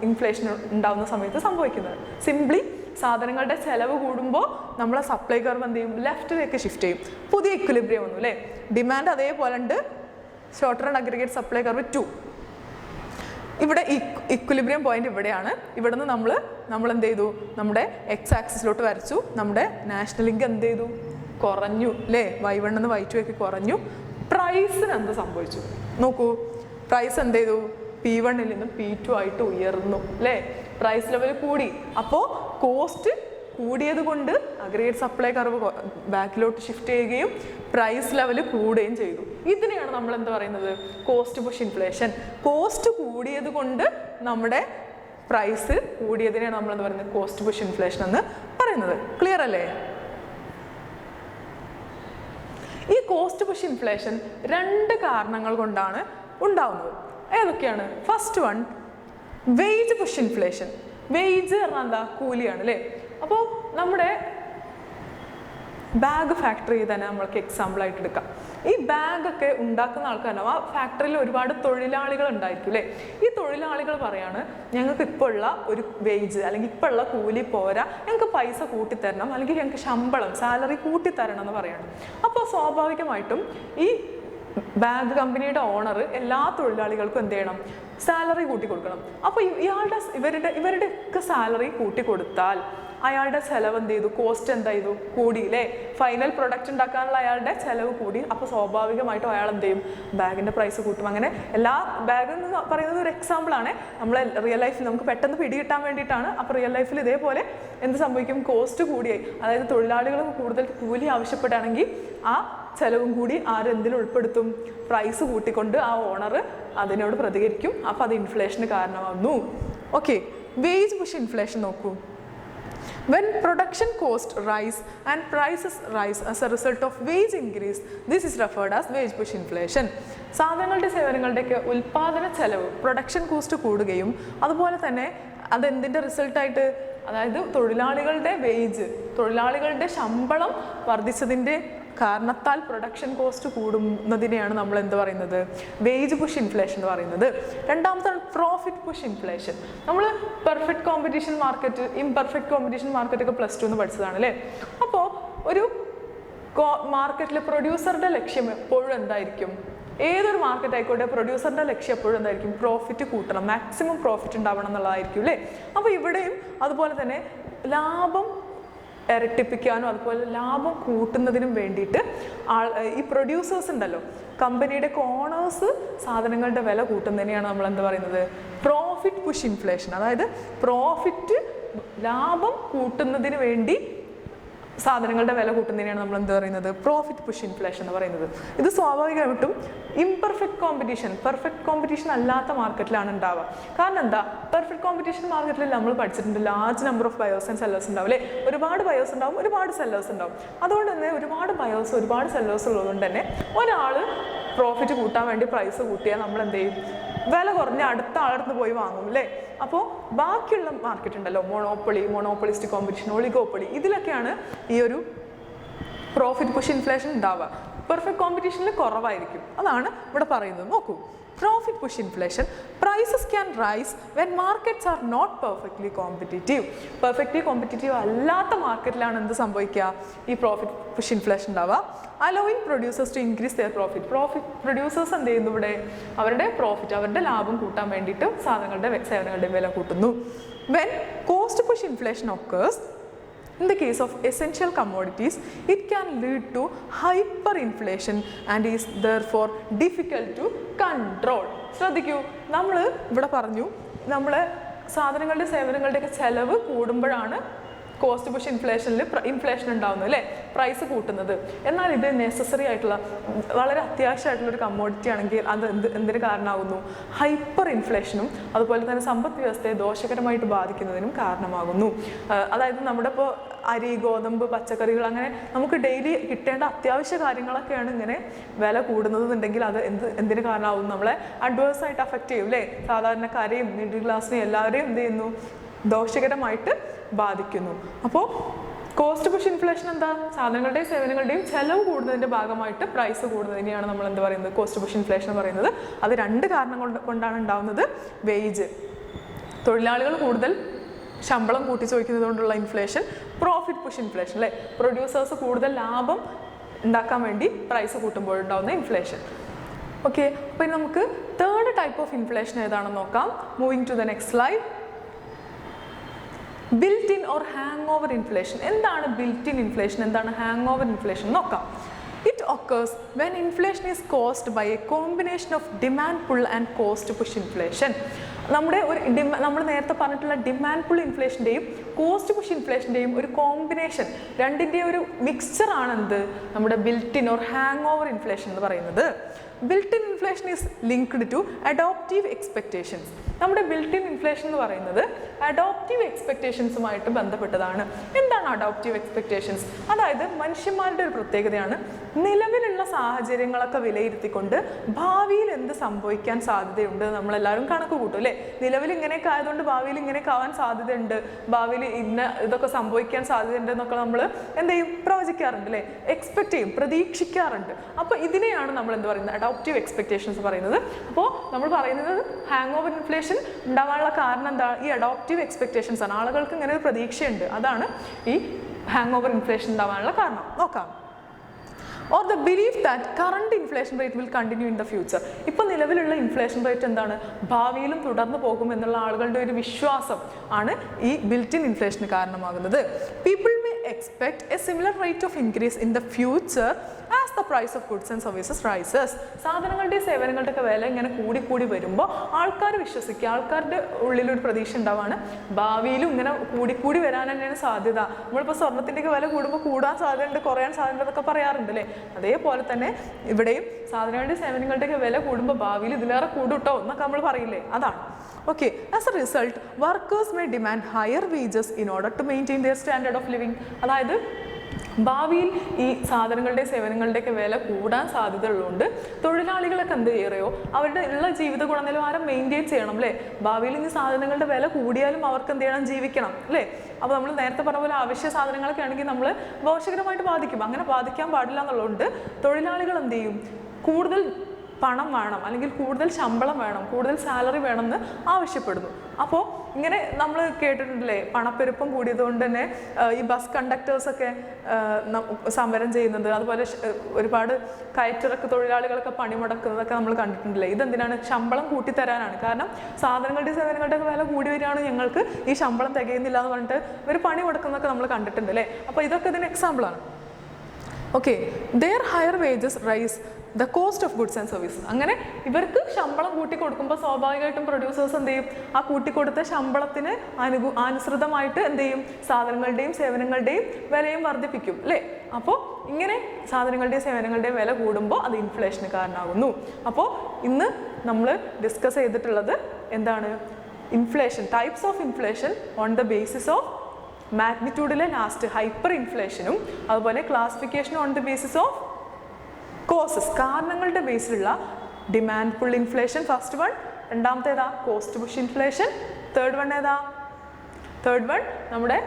ഇൻഫ്ലേഷൻ ഉണ്ടാകുന്ന സമയത്ത് സംഭവിക്കുന്നത്. സിംപ്ലി സാധനങ്ങളുടെ ചെലവ് കൂടുമ്പോൾ നമ്മളെ സപ്ലൈ കർവ് എന്ത് ചെയ്യും? ലെഫ്റ്റിലേക്ക് ഷിഫ്റ്റ് ചെയ്യും. പുതിയ ഇക്വിലിബ്രിയം വന്നു അല്ലേ? ഡിമാൻഡ് അതേപോലെ ഉണ്ട്. Short run aggregate supply curve 2. ഇവിടെ ഇക്വിലിബ്രിയം പോയിന്റ് ഇവിടെയാണ്. ഇവിടെ നിന്ന് നമ്മൾ എന്ത് ചെയ്തു? നമ്മുടെ എക്സ് ആക്സിസിലോട്ട് വരച്ചു. നമ്മുടെ നാഷണൽ ഇൻകം എന്ത് ചെയ്തു? കുറഞ്ഞു അല്ലേ? Y1 നിന്ന് Y2 കുറഞ്ഞു. പ്രൈസിന് എന്ത് സംഭവിച്ചു നോക്കൂ. പ്രൈസ് എന്ത് ചെയ്തു? P1 നിന്ന് P2 ആയിട്ട് ഉയർന്നു അല്ലേ? പ്രൈസ് ലെവൽ കൂടി. അപ്പോൾ കോസ്റ്റ് കൂടിയത് കൊണ്ട് അഗ്രിഗേറ്റ് സപ്ലൈ കർവ് ബാക്കിലോട്ട് ഷിഫ്റ്റ് ചെയ്യുകയും പ്രൈസ് ലെവൽ കൂടുകയും ചെയ്തു. ഇതിനെയാണ് നമ്മൾ എന്താ പറയുന്നത്? Cost push inflation. കോസ്റ്റ് കൂടിയത് കൊണ്ട് നമ്മുടെ പ്രൈസ് കൂടിയതിനെയാണ് നമ്മൾ എന്താ പറയുന്നത്? കോസ്റ്റ് പുഷ് ഇൻഫ്ലേഷൻ എന്ന് പറയുന്നത്. ക്ലിയർ അല്ലേ? ഈ കോസ്റ്റ് പുഷ് ഇൻഫ്ലേഷൻ 2 കാരണങ്ങൾ കൊണ്ടാണ് ഉണ്ടാവുന്നത്. ഏതൊക്കെയാണ്? First one, wage push inflation. Wage പറഞ്ഞാൽ എന്താ? കൂലിയാണ് അല്ലേ? അപ്പോൾ നമ്മുടെ ബാഗ് ഫാക്ടറി തന്നെ നമ്മൾക്ക് എക്സാമ്പിൾ ആയിട്ട് എടുക്കാം. ഈ ബാഗൊക്കെ ഉണ്ടാക്കുന്ന ആൾക്കാരുണ്ടാവും. ആ ഫാക്ടറിയിൽ ഒരുപാട് തൊഴിലാളികൾ ഉണ്ടായിരിക്കും അല്ലേ? ഈ തൊഴിലാളികൾ പറയാണ്, ഞങ്ങൾക്ക് ഇപ്പോൾ ഉള്ള ഒരു വേജ് അല്ലെങ്കിൽ ഇപ്പോൾ ഉള്ള കൂലി പോരാ, ഞങ്ങൾക്ക് പൈസ കൂട്ടിത്തരണം, അല്ലെങ്കിൽ ഞങ്ങൾക്ക് ശമ്പളം സാലറി കൂട്ടിത്തരണം എന്ന് പറയാണ്. അപ്പോൾ സ്വാഭാവികമായിട്ടും ഈ ബാഗ് കമ്പനിയുടെ ഓണർ എല്ലാ തൊഴിലാളികൾക്കും എന്ത് ചെയ്യണം? സാലറി കൂട്ടി കൊടുക്കണം. അപ്പോൾ ഇവരുടെയൊക്കെ സാലറി കൂട്ടി കൊടുത്താൽ അയാളുടെ ചെലവ് എന്ത് ചെയ്തു, കോസ്റ്റ് എന്താ ചെയ്തു, കൂടി അല്ലേ. ഫൈനൽ പ്രൊഡക്റ്റ് ഉണ്ടാക്കാനുള്ള അയാളുടെ ചെലവ് കൂടി. അപ്പോൾ സ്വാഭാവികമായിട്ടും അയാൾ എന്ത് ചെയ്യും, ബാഗിൻ്റെ പ്രൈസ് കൂട്ടും. അങ്ങനെ എല്ലാ ബാഗ് എന്ന് പറയുന്നത് ഒരു എക്സാമ്പിളാണ്. നമ്മൾ റിയൽ ലൈഫിൽ നമുക്ക് പെട്ടെന്ന് പിടികിട്ടാൻ വേണ്ടിയിട്ടാണ്. അപ്പോൾ റിയൽ ലൈഫിൽ ഇതേപോലെ എന്ത് സംഭവിക്കും, കോസ്റ്റ് കൂടിയായി, അതായത് തൊഴിലാളികൾ കൂടുതൽ കൂലി ആവശ്യപ്പെടുകയാണെങ്കിൽ ആ ചെലവും കൂടി ആരെന്തിലും ഉൾപ്പെടുത്തും, പ്രൈസ് കൂട്ടിക്കൊണ്ട് ആ ഓണർ അതിനോട് പ്രതികരിക്കും. അപ്പോൾ അത് ഇൻഫ്ലേഷന് കാരണമാകുന്നു. ഓക്കെ, വേജ് പുഷ് ഇൻഫ്ലേഷൻ നോക്കൂ. When production cost rise and prices rise as a result of wage increase, this is referred as wage push inflation. സാധനങ്ങളുടെ സേവനങ്ങളുടെയൊക്കെ ഉൽപ്പാദന ചെലവ്, പ്രൊഡക്ഷൻ കോസ്റ്റ് കൂടുകയും അതുപോലെ തന്നെ അതെന്തിൻ്റെ റിസൾട്ടായിട്ട്, അതായത് തൊഴിലാളികളുടെ വേജ്, തൊഴിലാളികളുടെ ശമ്പളം വർദ്ധിച്ചതിൻ്റെ കാരണത്താൽ പ്രൊഡക്ഷൻ കോസ്റ്റ് കൂടുന്നതിനെയാണ് നമ്മൾ എന്ത് പറയുന്നത്, വേജ് പുഷ് ഇൻഫ്ലേഷൻ എന്ന് പറയുന്നത്. രണ്ടാമത്താണ് പ്രോഫിറ്റ് പുഷ് ഇൻഫ്ലേഷൻ. നമ്മൾ perfect competition market, imperfect competition market ഒക്കെ +2 എന്ന് പഠിച്ചതാണ് അല്ലേ. അപ്പോൾ ഒരു മാർക്കറ്റിൽ പ്രൊഡ്യൂസറുടെ ലക്ഷ്യം എപ്പോഴും എന്തായിരിക്കും, ഏതൊരു മാർക്കറ്റ് ആയിക്കോട്ടെ പ്രൊഡ്യൂസറിൻ്റെ ലക്ഷ്യം എപ്പോഴും എന്തായിരിക്കും, പ്രോഫിറ്റ് കൂട്ടണം, മാക്സിമം പ്രോഫിറ്റ് ഉണ്ടാവണം എന്നുള്ളതായിരിക്കും അല്ലേ. അപ്പോൾ ഇവിടെയും അതുപോലെ തന്നെ ലാഭം ഇരട്ടിപ്പിക്കാനും അതുപോലെ ലാഭം കൂട്ടുന്നതിനും വേണ്ടിയിട്ട് ഈ പ്രൊഡ്യൂസേഴ്സ് ഉണ്ടല്ലോ, കമ്പനിയുടെ ഓണേഴ്സ് സാധനങ്ങളുടെ വില കൂട്ടുന്നതിനെയാണ് നമ്മൾ എന്ത് പറയുന്നത്, പ്രോഫിറ്റ് പുഷ് ഇൻഫ്ലേഷൻ. അതായത് പ്രോഫിറ്റ്, ലാഭം കൂട്ടുന്നതിന് വേണ്ടി സാധനങ്ങളുടെ വില കൂട്ടുന്നതിനെയാണ് നമ്മൾ എന്ത് പറയുന്നത്, പ്രോഫിറ്റ് പുഷ് ഇൻഫ്ലേഷൻ എന്ന് പറയുന്നത്. ഇത് സ്വാഭാവികമായിട്ടും ഇംപെർഫെക്റ്റ് കോമ്പറ്റീഷൻ, പെർഫെക്റ്റ് കോമ്പറ്റീഷൻ അല്ലാത്ത മാർക്കറ്റിലാണ് ഉണ്ടാവുക. കാരണം എന്താ, പെർഫെക്റ്റ് കോമ്പറ്റീഷൻ മാർക്കറ്റിൽ നമ്മൾ പഠിച്ചിട്ടുണ്ട് large number of buyers and sellers ഉണ്ടാവും അല്ലേ. ഒരുപാട് ബയേഴ്സ് ഉണ്ടാവും, ഒരുപാട് സെല്ലേഴ്സ് ഉണ്ടാവും. അതുകൊണ്ട് തന്നെ ഒരുപാട് ബയേഴ്സ് ഒരുപാട് സെല്ലേഴ്സ് ഉള്ളതുകൊണ്ട് തന്നെ ഒരാൾ പ്രോഫിറ്റ് കൂട്ടാൻ വേണ്ടി പ്രൈസ് കൂട്ടിയാൽ നമ്മൾ എന്ത് ചെയ്യും, വില കുറഞ്ഞ അടുത്ത ആളടുത്ത് പോയി വാങ്ങും അല്ലേ. അപ്പോൾ ബാക്കിയുള്ള മാർക്കറ്റ് ഉണ്ടല്ലോ, മോണോപ്പൊളിസ്റ്റിക് കോമ്പറ്റീഷൻ, ഒളിഗോപ്പൊളി, ഇതിലൊക്കെയാണ് ഈ ഒരു പ്രോഫിറ്റ് പുഷ് ഇൻഫ്ലേഷൻ ഉണ്ടാവുക. പെർഫെക്റ്റ് കോമ്പറ്റീഷനിൽ കുറവായിരിക്കും. അതാണ് ഇവിടെ പറയുന്നത്. നോക്കൂ, profit push inflation, prices can rise when markets are not perfectly competitive. Perfectly competitive അല്ലാത്ത മാർക്കറ്റിലാണ് എന്ത് സംഭവിക്കുക, ഈ പ്രോഫിറ്റ് പുഷ് ഇൻഫ്ലേഷൻ ഉണ്ടാവുക. Allowing producers to increase their profit. Producers എന്ത് ചെയ്യുന്നു, ഇവിടെ അവരുടെ പ്രോഫിറ്റ്, അവരുടെ ലാഭം കൂട്ടാൻ വേണ്ടിയിട്ട് സേവനങ്ങളുടെ വില കൂട്ടുന്നു. When cost push inflation occurs in the case of essential commodities, it can lead to hyperinflation and is therefore difficult to control. ശ്രദ്ധിക്കൂ, നമ്മൾ ഇവിടെ പറഞ്ഞു, നമ്മൾ സാധനങ്ങളുടെ സേവനങ്ങളുടെയൊക്കെ ചെലവ് കൂടുമ്പോഴാണ് കോസ്റ്റ് പുഷ് ഇൻഫ്ലേഷൻ ഉണ്ടാവുന്നത് അല്ലേ, പ്രൈസ് കൂട്ടുന്നത്. എന്നാൽ ഇത് നെസസറി ആയിട്ടുള്ള, വളരെ അത്യാവശ്യമായിട്ടുള്ള ഒരു കമ്മോഡിറ്റി ആണെങ്കിൽ അത് എന്തിന് കാരണമാകുന്നു, ഹൈപ്പർ ഇൻഫ്ലേഷനും അതുപോലെ തന്നെ സമ്പദ് വ്യവസ്ഥയെ ദോഷകരമായിട്ട് ബാധിക്കുന്നതിനും കാരണമാകുന്നു. അതായത് നമ്മുടെ ഇപ്പോൾ അരി, ഗോതമ്പ്, പച്ചക്കറികൾ, അങ്ങനെ നമുക്ക് ഡെയിലി കിട്ടേണ്ട അത്യാവശ്യ കാര്യങ്ങളൊക്കെയാണ് ഇങ്ങനെ വില കൂടുന്നതെന്നുണ്ടെങ്കിൽ അത് എന്തിന് കാരണമാകും, നമ്മളെ അഡ്വേഴ്സ് ആയിട്ട് അഫക്റ്റ് ചെയ്യും അല്ലേ. സാധാരണക്കാരെയും മിഡിൽ ക്ലാസ്സിനെയും എല്ലാവരെയും എന്ത് ചെയ്യുന്നു, ദോഷകരമായിട്ട് ബാധിക്കുന്നു. അപ്പോൾ കോസ്റ്റ് പുഷ് ഇൻഫ്ലേഷൻ എന്താ, സാധനങ്ങളുടെയും സേവനങ്ങളുടെയും ചെലവ് കൂടുന്നതിൻ്റെ ഭാഗമായിട്ട് പ്രൈസ് കൂടുന്നതിനെയാണ് നമ്മൾ എന്ത് പറയുന്നത്, കോസ്റ്റ് പുഷ് ഇൻഫ്ലേഷൻ എന്ന് പറയുന്നത്. അത് 2 കാരണം കൊണ്ടാണ് ഉണ്ടാവുന്നത്. വേജ്, തൊഴിലാളികൾ കൂടുതൽ ശമ്പളം കൂട്ടി ചോദിക്കുന്നത് കൊണ്ടുള്ള ഇൻഫ്ലേഷൻ. പ്രോഫിറ്റ് പുഷ് ഇൻഫ്ലേഷൻ അല്ലേ, പ്രൊഡ്യൂസേഴ്സ് കൂടുതൽ ലാഭം ഉണ്ടാക്കാൻ വേണ്ടി പ്രൈസ് കൂട്ടുമ്പോഴുണ്ടാവുന്ന ഇൻഫ്ലേഷൻ. ഓക്കെ, അപ്പോൾ ഇനി നമുക്ക് 3rd ടൈപ്പ് ഓഫ് ഇൻഫ്ലേഷൻ ഏതാണെന്ന് നോക്കാം. Moving to the next slide. Built in or hang over inflation. എന്താണ് ബിൽറ്റ് ഇൻ ഇൻഫ്ലേഷൻ, എന്താണ് ഹാങ് ഓവർ ഇൻഫ്ലേഷൻ നോക്കാം. It occurs when inflation is caused by a combination of demand pull and cost push inflation. നമ്മൾ നേരത്തെ പറഞ്ഞിട്ടുള്ള demand pull ഇൻഫ്ലേഷൻ്റെയും cost push ഇൻഫ്ലേഷൻ്റെയും ഒരു combination, രണ്ടിൻ്റെയും ഒരു മിക്സ്ചർ ആണ് എന്ത്, നമ്മുടെ built in or hang over inflation എന്ന് പറയുന്നത്. Built in inflation is linked to adaptive expectations. നമ്മുടെ ബിൽറ്റ് ഇൻ ഇൻഫ്ലേഷൻ എന്ന് പറയുന്നത് അഡോപ്റ്റീവ് എക്സ്പെക്റ്റേഷൻസുമായിട്ട് ബന്ധപ്പെട്ടതാണ്. എന്താണ് അഡോപ്റ്റീവ് എക്സ്പെക്റ്റേഷൻസ്? അതായത് മനുഷ്യന്മാരുടെ ഒരു പ്രത്യേകതയാണ്, നിലവിലുള്ള സാഹചര്യങ്ങളൊക്കെ വിലയിരുത്തിക്കൊണ്ട് ഭാവിയിൽ എന്ത് സംഭവിക്കാൻ സാധ്യതയുണ്ട് നമ്മളെല്ലാവരും കണക്ക് കൂട്ടും അല്ലേ. നിലവിൽ ഇങ്ങനെയൊക്കെ ആയതുകൊണ്ട് ഭാവിയിൽ ഇങ്ങനെയൊക്കെ ആവാൻ സാധ്യതയുണ്ട്, ഭാവിയിൽ ഇന്ന ഇതൊക്കെ സംഭവിക്കാൻ സാധ്യതയുണ്ട് എന്നൊക്കെ നമ്മൾ എന്ത് ചെയ്യും, പ്രവചിക്കാറുണ്ട് അല്ലേ, എക്സ്പെക്ട് ചെയ്യും, പ്രതീക്ഷിക്കാറുണ്ട്. അപ്പോൾ ഇതിനെയാണ് നമ്മൾ എന്ത് പറയുന്നത്, അഡോപ്റ്റീവ് എക്സ്പെക്റ്റേഷൻസ് പറയുന്നത്. അപ്പോൾ നമ്മൾ പറയുന്നത് ഹാങ് ഓവർ ഇൻഫ്ലേഷൻ ഉണ്ടാവാനുള്ള കാരണം എന്താ, ഈ അഡോപ്റ്റീവ് എക്സ്പെക്റ്റേഷൻസ് ആണ്. ആളുകൾക്ക് ഇങ്ങനെ ഒരു പ്രതീക്ഷയുണ്ട്, അതാണ് ഈ ഹാങ് ഓവർ ഇൻഫ്ലേഷൻ ഉണ്ടാവാനുള്ള കാരണം. നോക്കാം. or the belief that current inflation rate will continue in the future. ഇപ്പോൾ നിലവിലുള്ള ഇൻഫ്ലേഷൻ റേറ്റ് എന്താണ്, ഭാവിയിലും തുടർന്ന് പോകും എന്നുള്ള ആളുകളുടെ ഒരു വിശ്വാസം ആണ് ഈ ബിൽറ്റ് ഇൻ ഇൻഫ്ലേഷന് കാരണമാകുന്നത്. People may expect a similar rate of increase in the future as the price of goods and services rises. സാധനങ്ങളുടെയും സേവനങ്ങളുടെയൊക്കെ വില ഇങ്ങനെ കൂടി വരുമ്പോൾ ആൾക്കാർ വിശ്വസിക്കുക, ആൾക്കാരുടെ ഉള്ളിലൊരു പ്രതീക്ഷ ഉണ്ടാവാണ് ഭാവിയിലും ഇങ്ങനെ കൂടി വരാൻ തന്നെയാണ് സാധ്യത. നമ്മളിപ്പോൾ സ്വർണ്ണത്തിൻ്റെയൊക്കെ വില കൂടുമ്പോൾ കൂടാൻ സാധ്യതയുണ്ട്, കുറയാൻ സാധ്യത എന്നൊക്കെ പറയാറുണ്ട് അല്ലേ. അതേപോലെ തന്നെ ഇവിടെയും സാധനങ്ങളുടെയും സേവനങ്ങളുടെയൊക്കെ വില കൂടുമ്പോൾ ഭാവിയിൽ ഇതിലേറെ കൂടുട്ടോ എന്നൊക്കെ നമ്മൾ പറയില്ലേ, അതാണ്. Okay, as a result, workers may demand higher wages in order to maintain their standard of living. അതായത് ഭാവിയിൽ ഈ സാധനങ്ങളുടെയും സേവനങ്ങളുടെയൊക്കെ വില കൂടാൻ സാധ്യതയുള്ളതുകൊണ്ട് തൊഴിലാളികളൊക്കെ എന്ത് ചെയ്യറയോ അവരുടെ ഉള്ള ജീവിത ഗുണനിലവാരം മെയിൻറ്റെയിൻ ചെയ്യണം അല്ലേ. ഭാവിയിൽ ഇനി സാധനങ്ങളുടെ വില കൂടിയാലും അവർക്ക് എന്ത് ചെയ്യണം, ജീവിക്കണം അല്ലേ. അപ്പോൾ നമ്മൾ നേരത്തെ പറഞ്ഞ പോലെ അവശ്യ സാധനങ്ങളൊക്കെ ആണെങ്കിൽ നമ്മൾ ദോഷകരമായിട്ട് ബാധിക്കും. അങ്ങനെ ബാധിക്കാൻ പാടില്ല എന്നുള്ളതുകൊണ്ട് തൊഴിലാളികൾ എന്ത് ചെയ്യും, കൂടുതൽ പണം വേണം അല്ലെങ്കിൽ കൂടുതൽ ശമ്പളം വേണം, കൂടുതൽ സാലറി വേണമെന്ന് ആവശ്യപ്പെടുന്നു. അപ്പോൾ ഇങ്ങനെ നമ്മൾ കേട്ടിട്ടുണ്ടല്ലേ, പണപ്പെരുപ്പം കൂടിയതുകൊണ്ട് തന്നെ ഈ ബസ് കണ്ടക്ടേഴ്സൊക്കെ സമരം ചെയ്യുന്നത്, അതുപോലെ ഒരുപാട് കയറ്റിറക്ക് തൊഴിലാളികളൊക്കെ പണിമുടക്കുന്നതൊക്കെ നമ്മൾ കണ്ടിട്ടുണ്ടല്ലേ. ഇതെന്തിനാണ്, ശമ്പളം കൂട്ടിത്തരാനാണ്. കാരണം സാധനങ്ങളുടെ സേവനങ്ങളുടെ വില കൂടി വരികയാണ്, ഞങ്ങൾക്ക് ഈ ശമ്പളം തികയുന്നില്ല എന്ന് പറഞ്ഞിട്ട് ഇവർ പണി മുടക്കുന്നതൊക്കെ നമ്മൾ കണ്ടിട്ടുണ്ട് അല്ലേ. അപ്പോൾ ഇതൊക്കെ ഇതിന് എക്സാമ്പിളാണ്. Okay, their higher wages raise the cost of goods and services. അങ്ങനെ ഇവർക്ക് ശമ്പളം കൂട്ടി കൊടുക്കുമ്പോൾ സ്വാഭാവികമായിട്ടും പ്രൊഡ്യൂസേഴ്സ് എന്ത് ചെയ്യും, ആ കൂട്ടിക്കൊടുത്ത ശമ്പളത്തിന് അനുസൃതമായിട്ട് എന്ത് ചെയ്യും, സാധനങ്ങളുടെയും സേവനങ്ങളുടെയും വിലയും വർദ്ധിപ്പിക്കും അല്ലേ. അപ്പോൾ ഇങ്ങനെ സാധനങ്ങളുടെയും സേവനങ്ങളുടെയും വില കൂടുമ്പോൾ അത് ഇൻഫ്ലേഷന് കാരണമാകുന്നു. അപ്പോൾ ഇന്ന് നമ്മൾ ഡിസ്കസ് ചെയ്തിട്ടുള്ളത് എന്താണ്, inflation, types of inflation on the basis of മാഗ്നിറ്റ്യൂഡിലെ ലാസ്റ്റ് ഹൈപ്പർ ഇൻഫ്ലേഷനും അതുപോലെ classification on the basis of causes, കാരണങ്ങളുടെ ബേസിലുള്ള demand pull inflation first one, രണ്ടാമത്തേതാ cost push inflation, third one നമ്മുടെ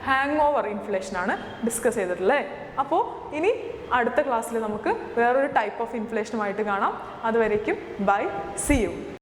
ഹാങ് ഓവർ ഇൻഫ്ലേഷനാണ് ഡിസ്കസ് ചെയ്തിട്ടുള്ളത്. അപ്പോൾ ഇനി അടുത്ത ക്ലാസ്സിൽ നമുക്ക് വേറൊരു ടൈപ്പ് ഓഫ് ഇൻഫ്ലേഷനുമായിട്ട് കാണാം. അതുവരേക്കും ബൈ, സി യു.